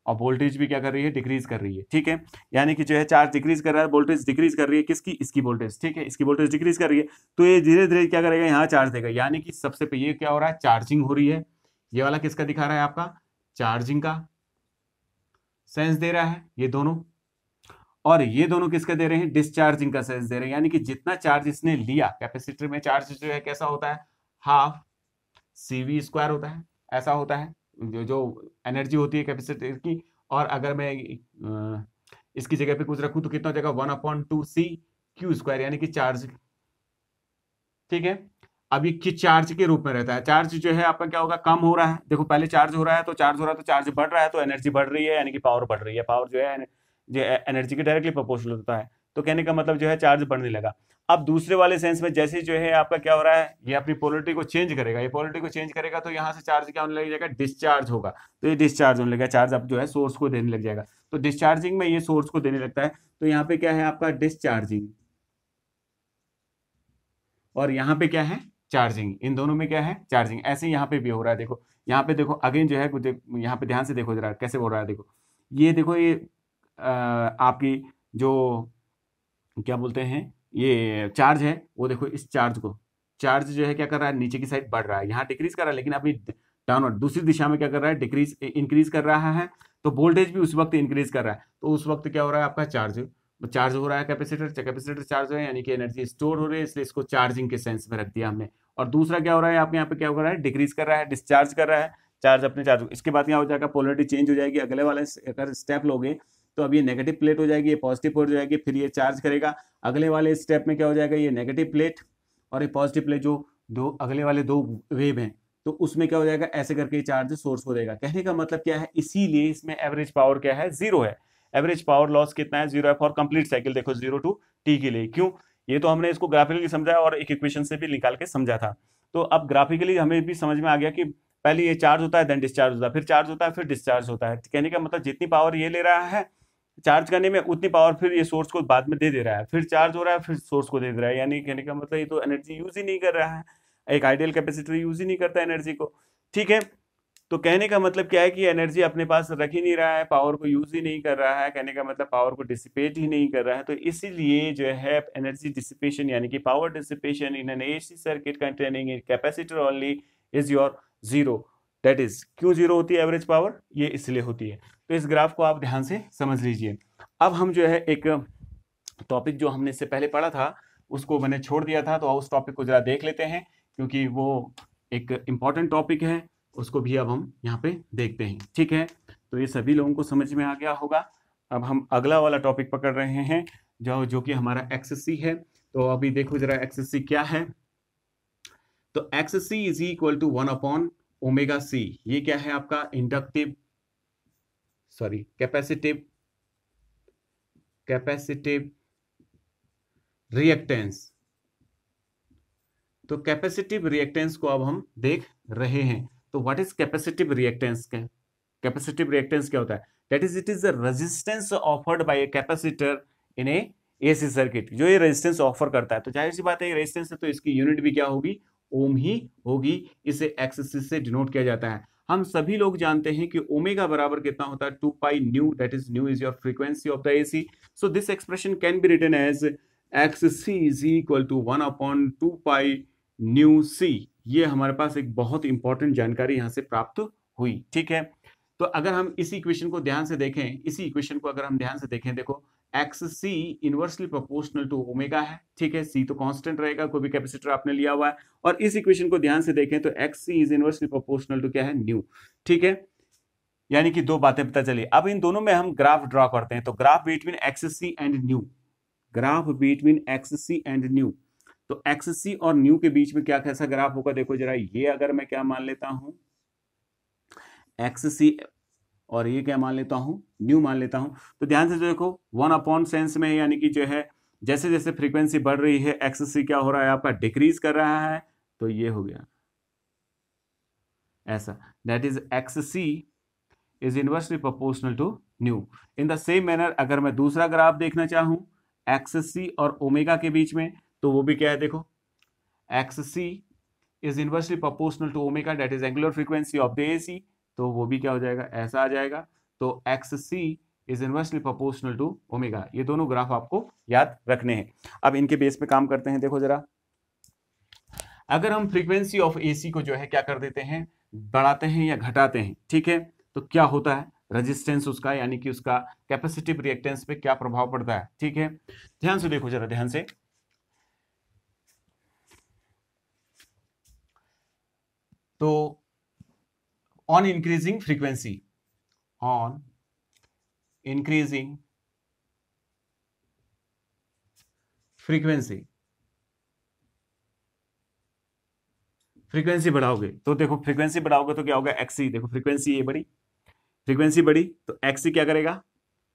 और वोल्टेज भी क्या कर रही है, डिक्रीज कर रही है। ठीक है, यानी कि जो है चार्ज डिक्रीज कर रहा है, वोल्टेज डिक्रीज कर रही है। किसकी? इसकी वोल्टेज। ठीक है, इसकी वोल्टेज डिक्रीज कर रही है, तो ये धीरे धीरे क्या करेगा, यहाँ चार्ज देगा। यानी कि सबसे पहले ये क्या हो रहा है, चार्जिंग हो रही है। ये वाला किसका दिखा रहा है, आपका चार्जिंग का सेंस दे रहा है ये दोनों। और ये दोनों किसका दे रहे हैं, डिस्चार्जिंग का सेंस दे रहे हैं। यानी कि जितना चार्ज इसने लिया, कैपेसिटर में चार्ज जो है कैसा होता है, हाफ CV स्क्वायर होता है, ऐसा होता है जो एनर्जी होती है कैपेसिटर की। और अगर मैं इसकी जगह पे कुछ रखूं तो कितना हो जाएगा, 1/2 C/Q², यानी कि चार्ज। ठीक है, अब ये किस चार्ज के रूप में रहता है, चार्ज जो है आपका क्या होगा, कम हो रहा है। देखो पहले चार्ज हो रहा है, तो चार्ज बढ़ रहा है, तो एनर्जी बढ़ रही है, यानी कि पावर बढ़ रही है। पावर जो है एनर्जी के डायरेक्टली प्रोपोर्शनल होता है। तो कहने का मतलब जो है चार्ज बढ़ने लगा। अब दूसरे वाले सेंस में जैसे जो है आपका क्या हो रहा है, ये अपनी पोलरिटी को चेंज करेगा। ये पोलरिटी को चेंज करेगा तो यहाँ से चार्ज क्या होने लग जाएगा, डिस्चार्ज होगा। तो ये डिस्चार्ज होने लगेगा, चार्ज अब जो है सोर्स को देने लग जाएगा। तो डिस्चार्जिंग में ये सोर्स को देने लगता है। तो यहाँ पे क्या है आपका डिस्चार्जिंग, और यहाँ पे क्या है, चार्जिंग। इन दोनों में क्या है, चार्जिंग। ऐसे ही यहाँ पे भी हो रहा है। देखो यहाँ पे देखो अगेन जो है कुछ, यहाँ पे ध्यान से देखो जरा कैसे हो रहा है। देखो ये देखो, ये आपकी जो क्या बोलते हैं, ये चार्ज है, वो देखो इस चार्ज को, चार्ज जो है क्या कर रहा है, नीचे की साइड बढ़ रहा है, यहाँ डिक्रीज कर रहा है, लेकिन अपनी डाउनवर्ड दूसरी दिशा में क्या कर रहा है, डिक्रीज इंक्रीज कर रहा है। तो वोल्टेज भी उस वक्त इंक्रीज कर रहा है। तो उस वक्त क्या हो रहा है, आपका चार्ज हो रहा है, कैपेसिटर चार्ज हो रहा है, यानी कि एनर्जी स्टोर हो रही है, इसलिए इसको चार्जिंग के सेंस में रख दिया हमने। और दूसरा क्या हो रहा है, आप यहाँ पे क्या हो रहा है, डिक्रीज कर रहा है, डिस्चार्ज कर रहा है। चार्ज अपने चार्ज, इसके बाद क्या हो जाएगा, पोलरिटी चेंज हो जाएगी। अगले वाले अगर स्टेप लोगे तो अब ये नेगेटिव प्लेट हो जाएगी, ये पॉजिटिव प्लेट हो जाएगी, फिर ये चार्ज करेगा। अगले वाले स्टेप में क्या हो जाएगा, ये नेगेटिव प्लेट और ये पॉजिटिव प्लेट, जो दो अगले वाले दो वेव हैं, तो उसमें क्या हो जाएगा, ऐसे करके चार्ज सोर्स को देगा। कहने का मतलब क्या है, इसीलिए इसमें एवरेज पावर क्या है, 0 है। एवरेज पावर लॉस कितना है, 0 है फॉर कंप्लीट साइकिल। देखो 0 to T के लिए। क्यों? ये तो हमने इसको ग्राफिकली समझा और एक इक्वेशन से भी निकाल के समझा था। तो अब ग्राफिकली हमें भी समझ में आ गया कि पहले ये चार्ज होता है, देन डिस्चार्ज होता है, फिर चार्ज होता है, फिर डिस्चार्ज होता है। कहने का मतलब जितनी पावर ये ले रहा है चार्ज करने में, उतनी पावर फिर ये सोर्स को बाद में दे दे रहा है, फिर चार्ज हो रहा है, फिर सोर्स को दे दे रहा है। यानी कहने का मतलब ये तो एनर्जी यूज ही नहीं कर रहा है। एक आइडियल कैपेसिटर यूज ही नहीं करता एनर्जी को। ठीक है, तो कहने का मतलब क्या है कि एनर्जी अपने पास रख ही नहीं रहा है, पावर को यूज ही नहीं कर रहा है। कहने का मतलब पावर को डिसिपेट ही नहीं कर रहा है। तो इसीलिए जो है एनर्जी डिसिपेशन, यानी कि power dissipation in an AC circuit containing a capacitor only is your 0। That is क्यों 0 होती है एवरेज पावर, ये इसलिए होती है। तो इस ग्राफ को आप ध्यान से समझ लीजिए। अब हम जो है एक टॉपिक जो हमने इससे पहले पढ़ा था उसको मैंने छोड़ दिया था, तो उस टॉपिक को जरा देख लेते हैं, क्योंकि वो एक इम्पॉर्टेंट टॉपिक है। उसको भी अब हम यहाँ पे देखते हैं। ठीक है, तो ये सभी लोगों को समझ में आ गया होगा। अब हम अगला वाला टॉपिक पकड़ रहे हैं जो कि हमारा XC है। तो अभी देखो जरा XC क्या है। तो XC is equal to 1/ωc। ये क्या है आपका कैपेसिटिव रिएक्टेंस। तो कैपेसिटिव रिएक्टेंस को अब हम देख रहे हैं। तो what is capacitive reactance? Capacitive reactance क्या होता है? That is it is the resistance offered by a capacitor in A AC circuit. जो ये रेजिस्टेंस ऑफर करता है, तो जाहिर सी बात है ये रेजिस्टेंस है, तो इसकी यूनिट भी क्या होगी, ओम ही होगी। इसे XC से डिनोट किया जाता है। हम सभी लोग जानते हैं कि ओमेगा बराबर कितना होता है, 2 pi nu. That is nu is your frequency of the AC। So this expression can be written as XC is equal to 1/2 pi nu C। ये हमारे पास एक बहुत इंपॉर्टेंट जानकारी यहां से प्राप्त हुई। ठीक है, तो अगर हम इसी इक्वेशन को ध्यान से देखें, इसी इक्वेशन को अगर हम ध्यान से देखें, देखो XC inversely proportional to omega है। ठीक है, C तो कांस्टेंट रहेगा, कोई भी कैपेसिटर आपने लिया हुआ है। और इस इक्वेशन को ध्यान से देखें तो XC is inversely proportional to क्या है, न्यू। ठीक है, यानी कि दो बातें पता चली। अब इन दोनों में हम ग्राफ ड्रॉ करते हैं। तो graph between XC and new, graph between XC and new. तो XC और न्यू के बीच में क्या कैसा ग्राफ होगा, देखो जरा। ये अगर मैं क्या मान लेता हूं, XC, और ये क्या मान लेता हूं, न्यू मान लेता हूं। तो ध्यान से देखो 1 सेंस में, यानी कि जो है जैसे जैसे फ्रीक्वेंसी बढ़ रही है XC क्या हो रहा है आपका, डिक्रीज कर रहा है। तो ये हो गया ऐसा, that is XC is inversely proportional to nu. In the same manner अगर मैं दूसरा ग्राफ देखना चाहूं एक्स सी और ओमेगा के बीच में, तो वो भी क्या है, देखो X C is inversely proportional to omega, that is angular frequency of the AC, तो वो भी क्या हो जाएगा, ऐसा आ जाएगा। तो X C is inversely proportional to omega. ये दोनों ग्राफ आपको याद रखने हैं। अब इनके बेस पे काम करते हैं। देखो जरा, अगर हम फ्रीक्वेंसी ऑफ एसी को जो है क्या कर देते हैं, बढ़ाते हैं या घटाते हैं, ठीक है, तो क्या होता है, रेजिस्टेंस उसका यानी कि उसका कैपेसिटिव रिएक्टेंस पे क्या प्रभाव पड़ता है, ठीक है। ध्यान से देखो जरा, ध्यान से। तो on increasing frequency, on increasing frequency, frequency बढ़ाओगे तो देखो, फ्रीक्वेंसी बढ़ाओगे तो क्या होगा, एक्सी, देखो फ्रीक्वेंसी ये बढ़ी, फ्रीक्वेंसी बढ़ी तो एक्सी क्या करेगा,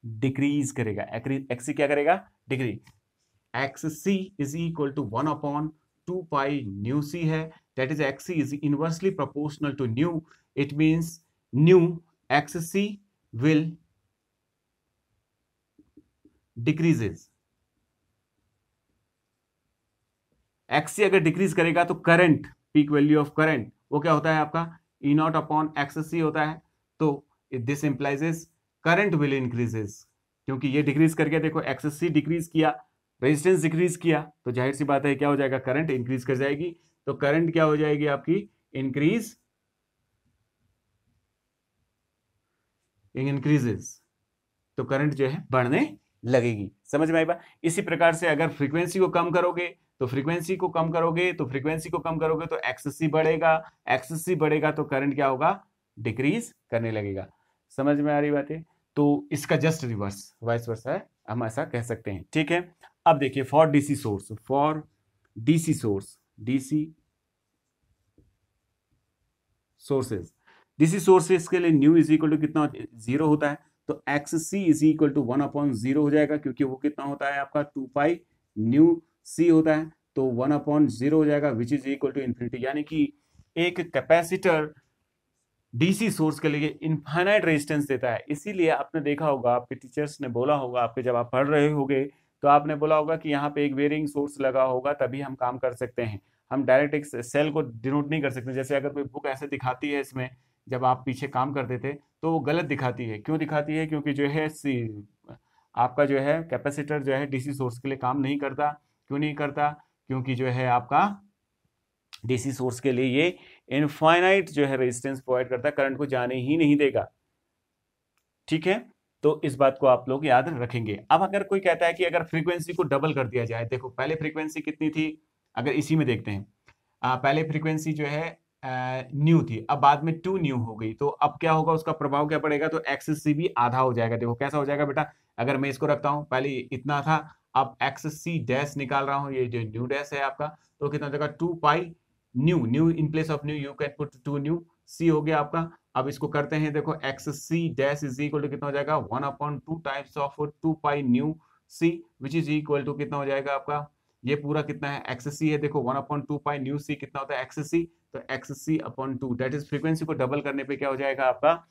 डिक्रीज करेगा। एक्सी क्या करेगा, decrease. X C is equal to 1/2 nu C है, that is X C is inversely proportional to nu. It means nu X C will decreases. X C अगर डिक्रीज करेगा तो current, peak value of current वो क्या होता है आपका, E not upon X C होता है। तो this implies current will increases, क्योंकि ये डिक्रीज करके देखो एक्स सी डिक्रीज किया, रेजिस्टेंस डिक्रीज किया, तो जाहिर सी बात है क्या हो जाएगा, करंट इंक्रीज कर जाएगी। तो करंट क्या हो जाएगी आपकी, इंक्रीज, इंक्रीजेस, तो करंट जो है बढ़ने लगेगी। समझ में आई बात। इसी प्रकार से अगर फ्रीक्वेंसी को कम करोगे तो फ्रीक्वेंसी को कम करोगे तो फ्रीक्वेंसी को कम करोगे तो एक्ससी बढ़ेगा, एक्ससी बढ़ेगा तो करंट क्या होगा, डिक्रीज करने लगेगा। समझ में आ रही बात है। तो इसका जस्ट रिवर्स, वाइस वर्सा है, हम ऐसा कह सकते हैं, ठीक है। अब देखिए for DC source, for DC source, DC sources, DC sources के लिए न्यू इज इक्वल टू कितना, 0 होता है। तो X C is equal to 1/0 हो जाएगा, क्योंकि वो कितना होता है आपका 2 पाई न्यू सी होता है। तो 1/0 हो जाएगा which is equal to infinity. यानी कि एक कैपेसिटर डीसी सोर्स के लिए इनफाइनाइट रेजिस्टेंस देता है। इसीलिए आपने देखा होगा, आपके टीचर्स ने बोला होगा आपके, जब आप पढ़ रहे होगे तो आपने बोला होगा कि यहाँ पे एक वेरिंग सोर्स लगा होगा तभी हम काम कर सकते हैं। हम डायरेक्ट एक सेल को डिनोट नहीं कर सकते। जैसे अगर कोई बुक ऐसे दिखाती है, इसमें जब आप पीछे काम करते थे तो वो गलत दिखाती है। क्यों दिखाती है, क्योंकि जो है आपका जो है कैपेसिटर जो है डीसी सोर्स के लिए काम नहीं करता। क्यों नहीं करता, क्योंकि जो है आपका डीसी सोर्स के लिए ये इनफाइनाइट जो है रेजिस्टेंस प्रोवाइड करता है, करंट को जाने ही नहीं देगा, ठीक है। तो इस बात को आप लोग याद रखेंगे। अब अगर कोई कहता है कि अगर फ्रीक्वेंसी को डबल कर दिया जाए, देखो पहले फ्रीक्वेंसी कितनी थी, अगर इसी में देखते हैं, पहले फ्रीक्वेंसी जो है न्यू थी, अब बाद में 2 न्यू हो गई, तो अब क्या होगा, उसका प्रभाव क्या पड़ेगा, तो एक्स सी भी आधा हो जाएगा। देखो कैसा हो जाएगा बेटा, अगर मैं इसको रखता हूं, पहले इतना था, अब एक्स सी डैश निकाल रहा हूं, ये जो न्यू डैश है आपका, तो कितना हो जाएगा 2 pi nu, nu in place of nu you can put 2 nu C हो गया आपका। अब इसको करते हैं, देखो X C dash is equal to कितना हो जाएगा, 1/2 times of 2 pi nu C which is equal to कितना हो जाएगा आपका, ये पूरा कितना है, एक्स सी है। देखो 1/2 पाई न्यू सी कितना होता है, एक्स सी, तो X C upon 2, that is frequency को डबल करने पे क्या हो जाएगा आपका,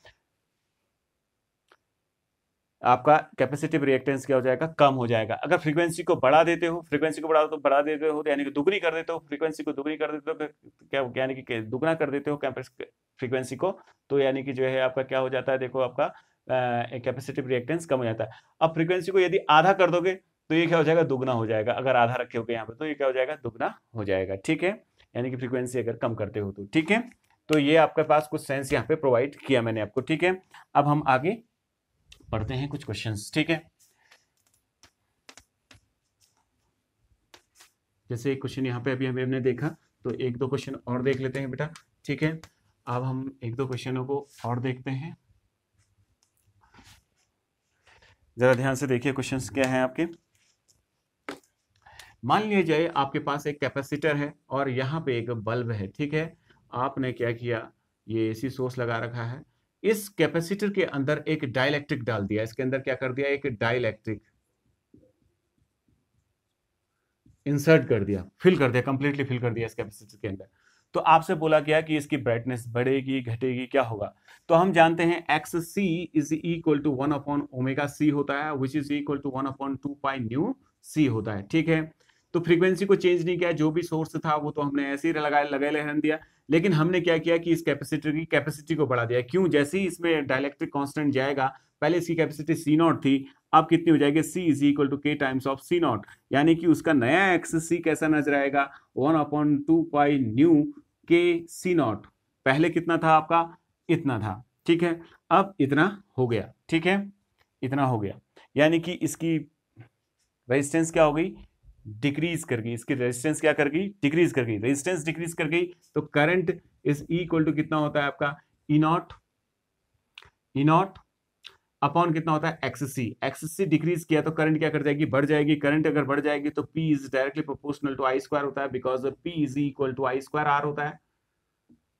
आपका कैपेसिटिव रिएक्टेंस क्या हो जाएगा, कम हो जाएगा। अगर फ्रीक्वेंसी को बढ़ा देते हो, फ्रीक्वेंसी को बढ़ा देते हो तो यानी कि दुगनी कर देते हो, फ्रीक्वेंसी को दुगनी कर देते हो, क्या यानी कि दुगना कर देते हो फ्रीक्वेंसी को, तो यानी कि जो है आपका क्या हो जाता है, देखो आपका कैपेसिटिव रिएक्टेंस कम हो जाता है। अब फ्रीक्वेंसी को यदि आधा कर दोगे तो ये क्या हो जाएगा, दुगना हो जाएगा। अगर आधा रखे हो यहाँ पे तो ये क्या हो जाएगा, दुगना हो जाएगा, ठीक है। यानी कि फ्रीक्वेंसी अगर कम करते हो तो, ठीक है। तो ये आपके पास कुछ सेंस यहाँ पे प्रोवाइड किया मैंने आपको, ठीक है। अब हम आगे पढ़ते हैं कुछ क्वेश्चंस, ठीक है। जैसे एक क्वेश्चन यहाँ पे अभी हमने देखा, तो एक दो क्वेश्चन और देख लेते हैं बेटा, ठीक है। अब हम एक दो क्वेश्चनों को और देखते हैं, जरा ध्यान से देखिए क्वेश्चंस क्या हैं आपके। मान लिया जाए आपके पास एक कैपेसिटर है और यहाँ पे एक बल्ब है, ठीक है। आपने क्या किया, ये एसी सोर्स लगा रखा है, इस कैपेसिटर के अंदर एक डाइलेक्ट्रिक डाल दिया, इसके अंदर क्या कर दिया, एक डाइलेक्ट्रिक इंसर्ट कर दिया, फिल कर दिया, कंप्लीटली फिल कर दिया इस कैपेसिटर के अंदर। तो आपसे बोला गया कि इसकी ब्राइटनेस बढ़ेगी घटेगी क्या होगा। तो हम जानते हैं X C is equal to 1/ओमेगा सी होता है, which is equal to 1/2 pi nu C होता है, ठीक है। तो फ्रीक्वेंसी को चेंज नहीं किया, जो भी सोर्स था वो तो हमने ऐसे ही लगा रहने दिया, लेकिन हमने क्या किया कि इस कैपेसिटर की कैपेसिटी को बढ़ा दिया। क्यों? जैसे ही इसमें डाइलेक्ट्रिक कांस्टेंट जाएगा, पहले इसकी कैपेसिटी सी नॉट थी, अब कितनी हो जाएगी? सी इज इक्वल टू के टाइम्स ऑफ सी नॉट, यानी कि उसका नया एक्स सी कैसा नजर आएगा? 1/2 पाई न्यू के सी नॉट। पहले कितना था आपका? इतना था, ठीक है। अब इतना हो गया, ठीक है, इतना हो गया, यानी कि इसकी रेजिस्टेंस क्या हो गई? डिक्रीज कर गई। इसकी रेजिस्टेंस क्या कर गई? डिक्रीज कर गई। रेजिस्टेंस डिक्रीज कर गई तो करंट इज इक्वल टू कितना होता है आपका? E not, E not upon कितना होता है? एक्ससी। एक्ससी डिक्रीज किया तो करंट क्या कर जाएगी? बढ़ जाएगी। करंट अगर बढ़ जाएगी तो P is directly proportional to I square होता है, because P is equal to I square R होता है,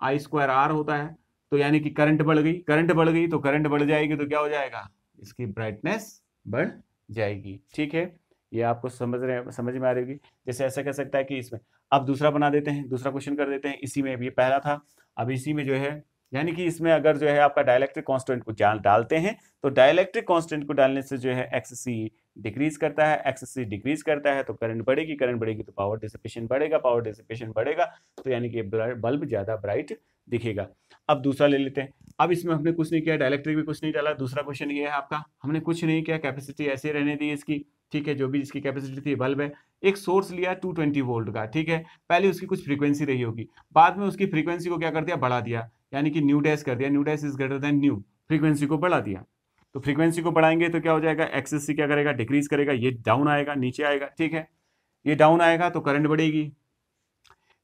आई स्क्वायर आर होता है। तो यानी कि करंट बढ़ गई, करंट बढ़ गई तो करंट बढ़ जाएगी तो क्या हो जाएगा? इसकी ब्राइटनेस बढ़ जाएगी, ठीक है। ये आपको समझ में आ रही होगी। जैसे ऐसा कह सकता है कि इसमें अब दूसरा बना देते हैं, दूसरा क्वेश्चन कर देते हैं। इसी में ये पहला था, अब इसी में जो है, यानी कि इसमें अगर जो है आपका डाइलेक्ट्रिक कांस्टेंट को डालते हैं तो डाइलेक्ट्रिक कांस्टेंट को डालने से जो है एक्स सी डिक्रीज करता है, एक्स सी डिक्रीज करता है तो करंट बढ़ेगी, करंट बढ़ेगी तो पावर डिसिपेशन बढ़ेगा, पावर डिसिपेशन बढ़ेगा तो यानी कि बल्ब ज्यादा ब्राइट दिखेगा। अब दूसरा ले लेते हैं। अब इसमें हमने कुछ नहीं किया, डाइलेक्ट्रिक भी कुछ नहीं डाला। दूसरा क्वेश्चन ये है आपका, हमने कुछ नहीं किया, कैपेसिटी ऐसे रहने दी इसकी, ठीक है। जो भी इसकी कैपेसिटी थी, बल्ब है, एक सोर्स लिया 220 वोल्ट का, ठीक है। पहले उसकी कुछ फ्रीक्वेंसी रही होगी, बाद में उसकी फ्रीक्वेंसी को क्या कर दिया? बढ़ा दिया, यानी कि न्यू डैश कर दिया, new dash is greater than new, frequency को बढ़ा दिया। तो फ्रीक्वेंसी को बढ़ाएंगे तो क्या हो जाएगा? एक्सेस सी क्या करेगा? डिक्रीज करेगा, ये डाउन आएगा, नीचे आएगा, ठीक है। ये डाउन आएगा तो करंट बढ़ेगी,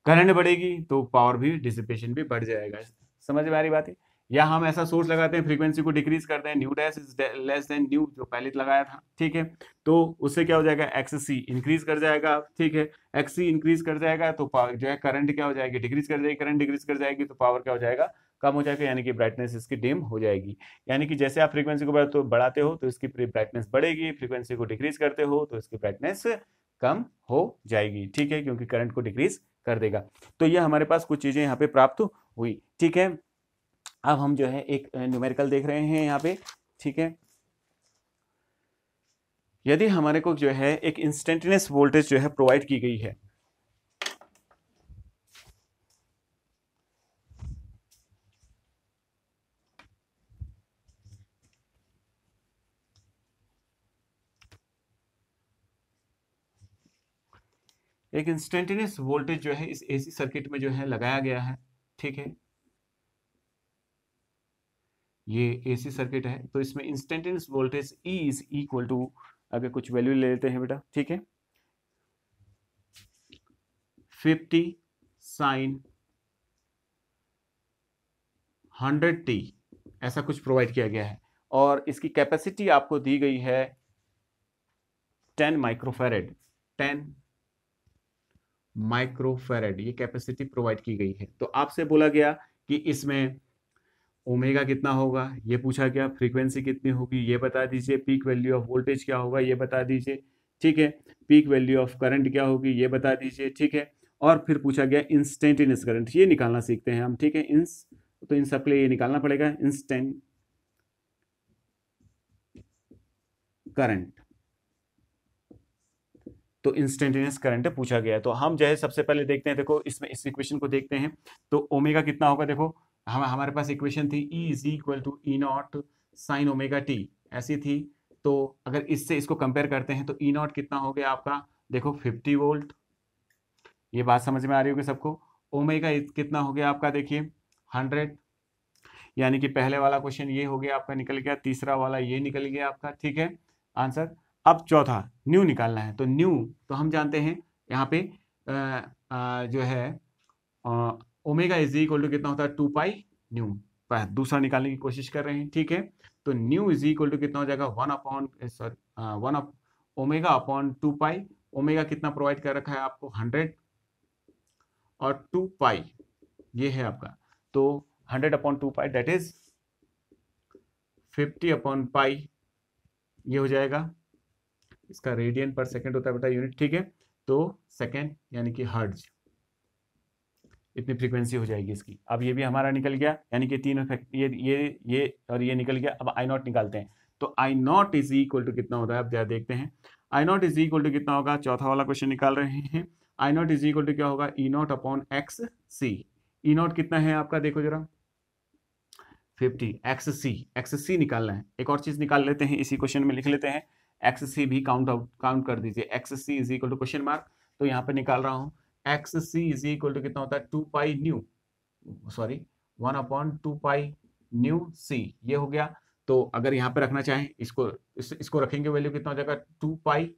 करंट बढ़ेगी तो पावर भी डिसिपेशन भी बढ़ जाएगा। समझ में आ रही बात है? या हम ऐसा सोर्स लगाते हैं, फ्रीक्वेंसी को डिक्रीज करते हैं, new dash is less than new, जो पहले लगाया था, ठीक है। तो उससे क्या हो जाएगा? एक्स सी इंक्रीज कर जाएगा, ठीक है। एक्स सी इंक्रीज कर जाएगा तो जो है करंट क्या हो जाएगी? डिक्रीज कर जाएगी, करंट डिक्रीज कर जाएगी तो पावर क्या हो जाएगा? कम हो जाएगा, यानी कि ब्राइटनेस इसकी डिम हो जाएगी। यानी कि जैसे आप फ्रीक्वेंसी को बढ़ाते हो तो इसकी ब्राइटनेस बढ़ेगी, फ्रीक्वेंसी को डिक्रीज करते हो तो इसकी ब्राइटनेस कम हो जाएगी, ठीक है, क्योंकि करंट को डिक्रीज कर देगा। तो ये हमारे पास कुछ चीजें यहाँ पे प्राप्त हुई, ठीक है। अब हम जो है एक न्यूमेरिकल देख रहे हैं यहाँ पे, ठीक है। यदि हमारे को जो है एक इंस्टेंटेनियस वोल्टेज जो है प्रोवाइड की गई है, एक इंस्टेंटेनियस वोल्टेज जो है इस एसी सर्किट में जो है लगाया गया है, ठीक है। ये एसी सर्किट है तो इसमें instantaneous voltage E is equal to, अगर कुछ वैल्यू ले लेते हैं बेटा, ठीक है, 50 साइन 100t, ऐसा कुछ प्रोवाइड किया गया है। और इसकी कैपेसिटी आपको दी गई है 10 माइक्रोफेरेड, 10 माइक्रोफेरेड ये कैपेसिटी प्रोवाइड की गई है। तो आपसे बोला गया कि इसमें ओमेगा कितना होगा, ये पूछा गया, फ्रीक्वेंसी कितनी होगी ये बता दीजिए, पीक वैल्यू ऑफ वोल्टेज क्या होगा ये बता दीजिए, ठीक है, पीक वैल्यू ऑफ करंट क्या होगी ये बता दीजिए, ठीक है। और फिर पूछा गया इंस्टेंटेनियस करंट, ये निकालना सीखते हैं हम, ठीक है। तो इन सब के लिए ये निकालना पड़ेगा, इंस्टेंट करंट। तो इंस्टेंटेनियस करंट पूछा गया है। तो हम जो है सबसे पहले देखते हैं, देखो इसमें इस इक्वेशन को देखते हैं। तो ओमेगा कितना होगा? देखो हमारे पास इक्वेशन थी E is equal to E naught sine omega T, ऐसी थी। तो अगर इससे इसको कंपेयर करते हैं तो ई नॉट कितना हो गया आपका? देखो 50 वोल्ट, ये बात समझ में आ रही होगी सबको। ओमेगा कितना हो गया आपका? देखिए 100, यानी कि पहले वाला क्वेश्चन ये हो गया आपका, निकल गया। तीसरा वाला ये निकल गया आपका, ठीक है, आंसर। अब चौथा न्यू निकालना है, तो न्यू तो हम जानते हैं यहाँ पे जो है ओमेगा इज इक्वल टू कितना होता है? 2 पाई न्यू। दूसरा निकालने की कोशिश कर रहे हैं, ठीक है। तो न्यू इज इक्वल टू कितना हो जाएगा? 1 ओमेगा अपॉन 2 पाई। ओमेगा कितना प्रोवाइड कर रखा है आपको? 100, और 2 पाई ये है आपका, तो 100/2 पाई दैट इज 50/पाई, ये हो जाएगा। इसका रेडियन पर सेकंड होता है बेटा यूनिट, ठीक है। तो सेकंड यानी कि हर्ट्ज, इतनी फ्रीक्वेंसी हो जाएगी इसकी। अब ये भी हमारा निकल गया, यानी कि तीन इफेक्ट, ये और ये निकल गया। अब आई नॉट निकालते हैं, तो I not is equal to कितना होता है, अब जरा देखते हैं। I not is equal to कितना होगा, चौथा वाला क्वेश्चन निकाल रहे हैं। I not is equal to क्या होगा, E not upon X C. E naught कितना है आपका, देखो जरा 50, एक्स सी निकालना है। एक और चीज निकाल लेते हैं, इसी क्वेश्चन में लिख लेते हैं, एक्स सी भी काउंट कर दीजिए। X C is equal to question mark, तो यहाँ पे निकाल रहा हूँ। X C is equal to कितना होता है, 2 pi nu, sorry 1 upon 2 pi nu C, ये हो गया। तो अगर यहाँ पे रखना चाहें इसको रखेंगे, वैल्यू कितना हो जाएगा, 2 पाई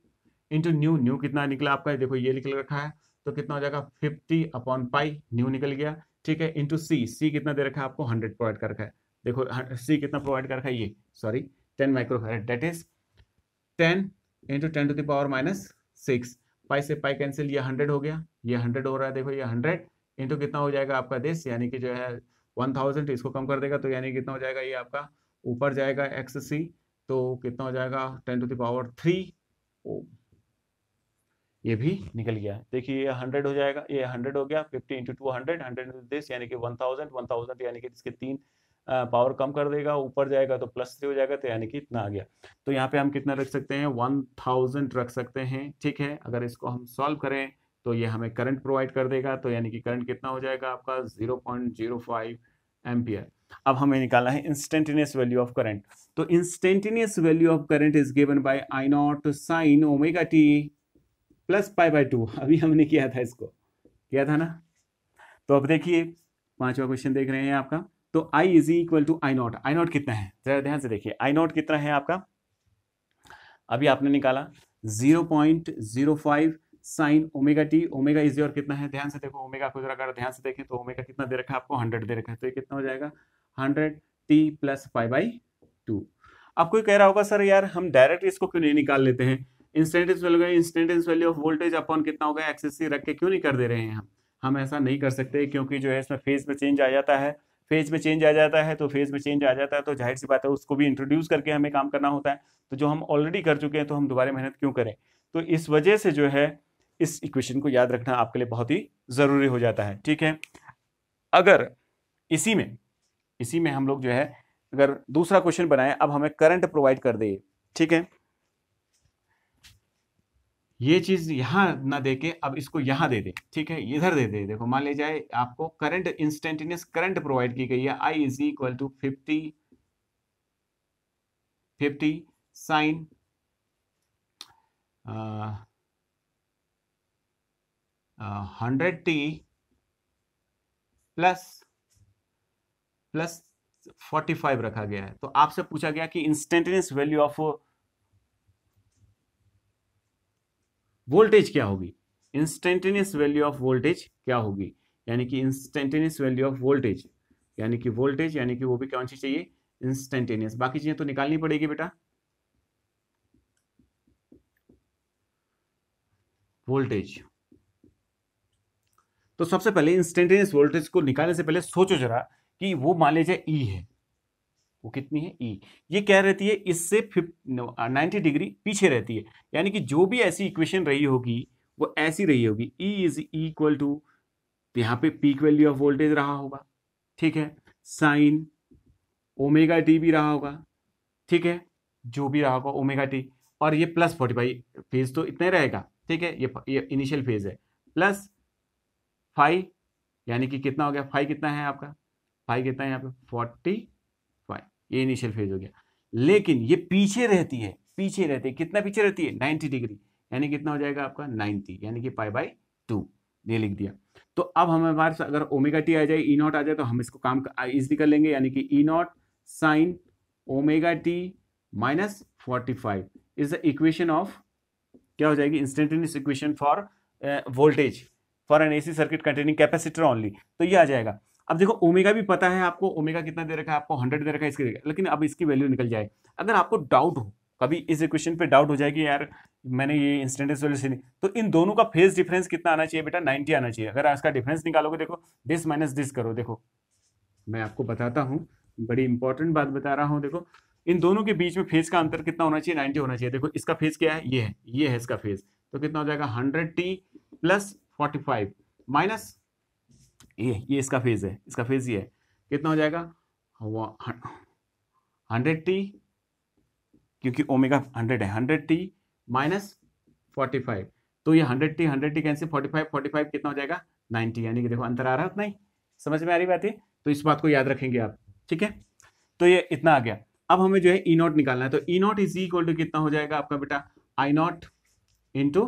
इंटू न्यू। न्यू कितना निकला आपका, देखो ये निकल रखा है, तो कितना हो जाएगा 50 अपॉन पाई, न्यू निकल गया, ठीक है, इंटू सी। सी कितना दे रखा है आपको, 100 प्रोवाइड कर रखा है। देखो सी कितना प्रोवाइड कर रखा है, ये sorry 10 microfarad, that is 10 into 10 to the power minus 6। Pi से पाई कैंसिल, ये 100 हो गया, ये 100 हो रहा है, देखो ये 100 इंटू कितना हो जाएगा आपका दिस, यानी कि जो है 1000, इसको कम कर देगा तो यानी कितना हो जाएगा, ये आपका ऊपर जाएगा एक्स सी, तो कितना हो जाएगा 10 टू द पावर 3। ये भी निकल गया, देखिए ये 100 हो जाएगा, ये 100 हो गया, 50 इंटू 2 100, 100 इंटू दिस यानी कि 1000 यानी कि इसके 3 पावर कम कर देगा, ऊपर जाएगा तो +3 हो जाएगा, तो यानी कि इतना आ गया। तो यहाँ पे हम कितना रख सकते हैं, 1000 रख सकते हैं, ठीक है। अगर इसको हम सॉल्व करें तो ये हमें करंट प्रोवाइड कर देगा, तो यानी कि करंट कितना हो जाएगा आपका 0.05 एम्पियर। अब हमें निकालना है इंस्टेंटेनियस वैल्यू ऑफ करंट। तो instantaneous value of current is given by I naught sine omega T plus π/2। अभी हमने किया था, इसको किया था ना। तो अब देखिए पांचवा क्वेश्चन देख रहे हैं आपका, तो I is equal to I naught. I naught कितना है, जरा ध्यान से देखिए, आई नॉट कितना है आपका, अभी आपने निकाला 0.05 sign omega T. Omega is your कितना है, ध्यान से देखो, ओमेगा को जरा अगर ध्यान से देखें तो ओमेगा कितना दे रखा है आपको, 100 दे रखा है, तो ये कितना हो जाएगा 100 टी प्लस π/2। अब कोई कह रहा होगा सर यार हम डायरेक्ट इसको क्यों नहीं निकाल लेते हैं, instantaneous value of voltage upon कितना होगा एक्सिस सी रख के क्यों नहीं कर दे रहे हैं हम ऐसा नहीं कर सकते, क्योंकि जो है इसमें फेज में चेंज आ जाता है, फेज में चेंज आ जाता है, तो फेज में चेंज आ जाता है तो जाहिर सी बात है उसको भी इंट्रोड्यूस करके हमें काम करना होता है, तो जो हम ऑलरेडी कर चुके हैं तो हम दोबारा मेहनत क्यों करें। तो इस वजह से जो है इस इक्वेशन को याद रखना आपके लिए बहुत ही जरूरी हो जाता है, ठीक है। अगर इसी में हम लोग जो है अगर दूसरा क्वेश्चन बनाए, अब हमें करंट प्रोवाइड कर दे, ठीक है, ये चीज यहां ना देके अब इसको यहां दे दे, ठीक है, इधर दे दे। देखो मान ले जाए आपको करंट, इंस्टेंटेनियस करंट प्रोवाइड की गई है, I is equal to 50 sine 100t plus 45 रखा गया है। तो आपसे पूछा गया कि इंस्टेंटेनियस वैल्यू ऑफ वोल्टेज क्या होगी, इंस्टेंटेनियस वैल्यू ऑफ वोल्टेज क्या होगी, यानी कि इंस्टेंटेनियस वैल्यू ऑफ वोल्टेज, यानी कि वोल्टेज, यानी कि वो भी कौन सी चाहिए, इंस्टेंटेनियस। बाकी चीजें तो निकालनी पड़ेगी बेटा। वोल्टेज, तो सबसे पहले इंस्टेंटेनियस वोल्टेज को निकालने से पहले सोचो जरा कि वो मान लीजिए ई है, वो कितनी है ई, ये क्या रहती है, इससे 90 डिग्री पीछे रहती है, यानी कि जो भी ऐसी इक्वेशन रही होगी वो ऐसी रही होगी, ई इज इक्वल टू, यहाँ पे पीक वैल्यू ऑफ वोल्टेज रहा होगा, ठीक है, साइन ओमेगा टी भी रहा होगा, ठीक है, जो भी रहा होगा ओमेगा टी, और ये प्लस 45 फेज तो इतना ही रहेगा, ठीक है, ये इनिशियल फेज है, प्लस 5, यानी कि कितना हो गया, 5 कितना है आपका, 5 कितना है यहाँ पे 45, ये इनिशियल फेज हो गया। लेकिन ये पीछे रहती है, कितना पीछे रहती है 90 डिग्री, यानी कितना हो जाएगा आपका 90, यानी कि π/2, ये लिख दिया। तो अब हमें पास अगर ओमेगा टी आ जाए, ई नॉट आ जाए, तो हम इसको काम इजिली कर लेंगे, यानी कि E naught sine omega T minus 45 is the equation of, क्या हो जाएगी, instantaneous equation for voltage for an AC circuit containing capacitor only, तो ये आ जाएगा। अब देखो ओमेगा भी पता है आपको, ओमेगा कितना दे रखा है आपको, 100 दे रखा है इसके, लेकिन अब इसकी वैल्यू निकल जाए। अगर आपको डाउट हो, कभी इस इक्वेशन पे डाउट हो जाए कि यार मैंने ये इंस्टेंटेनियस वैल्यू से नहीं, तो इन दोनों का फेज डिफरेंस कितना आना चाहिए बेटा, 90 आना चाहिए। अगर इसका डिफरेंस निकालोगे, देखो दिस माइनस दिस करो, देखो मैं आपको बताता हूँ, बड़ी इंपॉर्टेंट बात बता रहा हूँ। देखो इन दोनों के बीच में फेज का अंतर कितना होना चाहिए, 90 होना चाहिए। देखो इसका फेज क्या है, ये है इसका फेज, तो कितना हो जाएगा 100t प्लस 45 माइनस ये इसका फेज है, इसका फेज ये है, कितना हो जाएगा 100t, क्योंकि ओमेगा 100 है, 100t माइनस 45, तो ये 100t कैंसिल, 45 कितना हो जाएगा 90, यानी कि देखो अंतर आ रहा है उतना ही। समझ में आ रही बात है? तो इस बात को याद रखेंगे आप, ठीक है। तो ये इतना आ गया। अब हमें जो है ई नॉट निकालना है, तो E naught is equal to कितना हो जाएगा आपका बेटा आई नॉट इंटू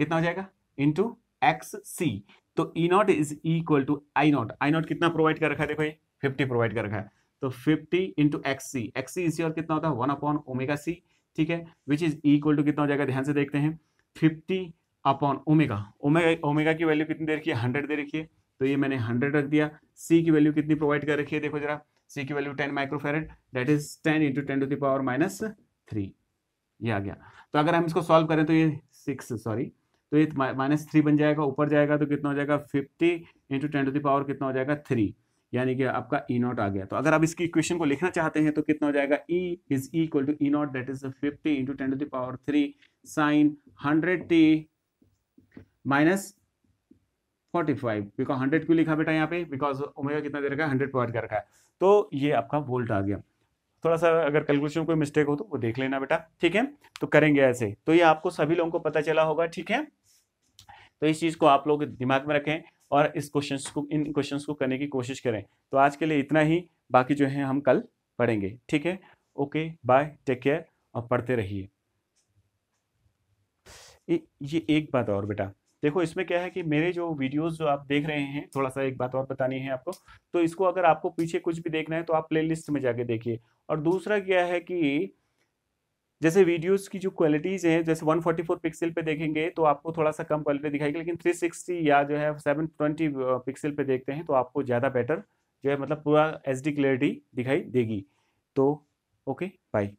कितना हो जाएगा इंटू एक्स सी। तो E naught is equal to I naught कितना प्रोवाइड कर रखा है, देखो ये 50 प्रोवाइड कर रखा है, तो 50 इंटू एक्स सी इसी और कितना होता है 1 ओमेगा सी, ठीक है, विच इज इक्वल टू कितना हो जाएगा, ध्यान से देखते हैं 50 अपॉन ओमेगा, ओमेगा की वैल्यू कितनी दे रखी है 100 दे रखी है, तो ये मैंने 100 रख दिया। सी की वैल्यू कितनी प्रोवाइड कर रखी है, देखो जरा, सी की value 10 microfarad, that is 10 into 10 to the power minus 3, ये आ गया। तो अगर हम इसको सॉल्व करें तो ये 6 सॉरी, तो ये -3 बन जाएगा, ऊपर जाएगा तो कितना हो जाएगा 50 इंटू 10 टू द पावर कितना हो जाएगा 3, यानी कि आपका ई नॉट आ गया। तो अगर आप इसकी इक्वेशन को लिखना चाहते हैं तो कितना हो जाएगा E is equal to E naught that is 50 into 10 to the power 3 sine 100t minus 45, because 100 क्यों लिखा बेटा यहाँ पे, बिकॉज ओमेगा कितना दे रखा है 100 प्रोवाइड कर रखा है, तो ये आपका वोल्ट आ गया। थोड़ा सा अगर कैलकुलेशन कोई मिस्टेक हो तो वो देख लेना बेटा, ठीक है। तो करेंगे ऐसे, तो ये आपको सभी लोगों को पता चला होगा, ठीक है। तो इस चीज को आप लोग दिमाग में रखें और इस इन क्वेश्चंस को करने की कोशिश करें। तो आज के लिए इतना ही, बाकी जो है हम कल पढ़ेंगे, ठीक है। ओके बाय, टेक केयर और पढ़ते रहिए। ये एक बात और बेटा, देखो इसमें क्या है कि मेरे जो वीडियोस जो आप देख रहे हैं, थोड़ा सा एक बात और बतानी है आपको, तो इसको अगर आपको पीछे कुछ भी देखना है तो आप प्लेलिस्ट में जाके देखिए। और दूसरा क्या है कि जैसे वीडियोस की जो क्वालिटीज हैं, जैसे 144 पिक्सल पे देखेंगे तो आपको थोड़ा सा कम क्वालिटी दिखाएगी, लेकिन 360 या जो है 720 पिक्सल पे देखते हैं तो आपको ज़्यादा बेटर जो है मतलब पूरा HD क्लियरिटी दिखाई देगी। तो ओके बाय।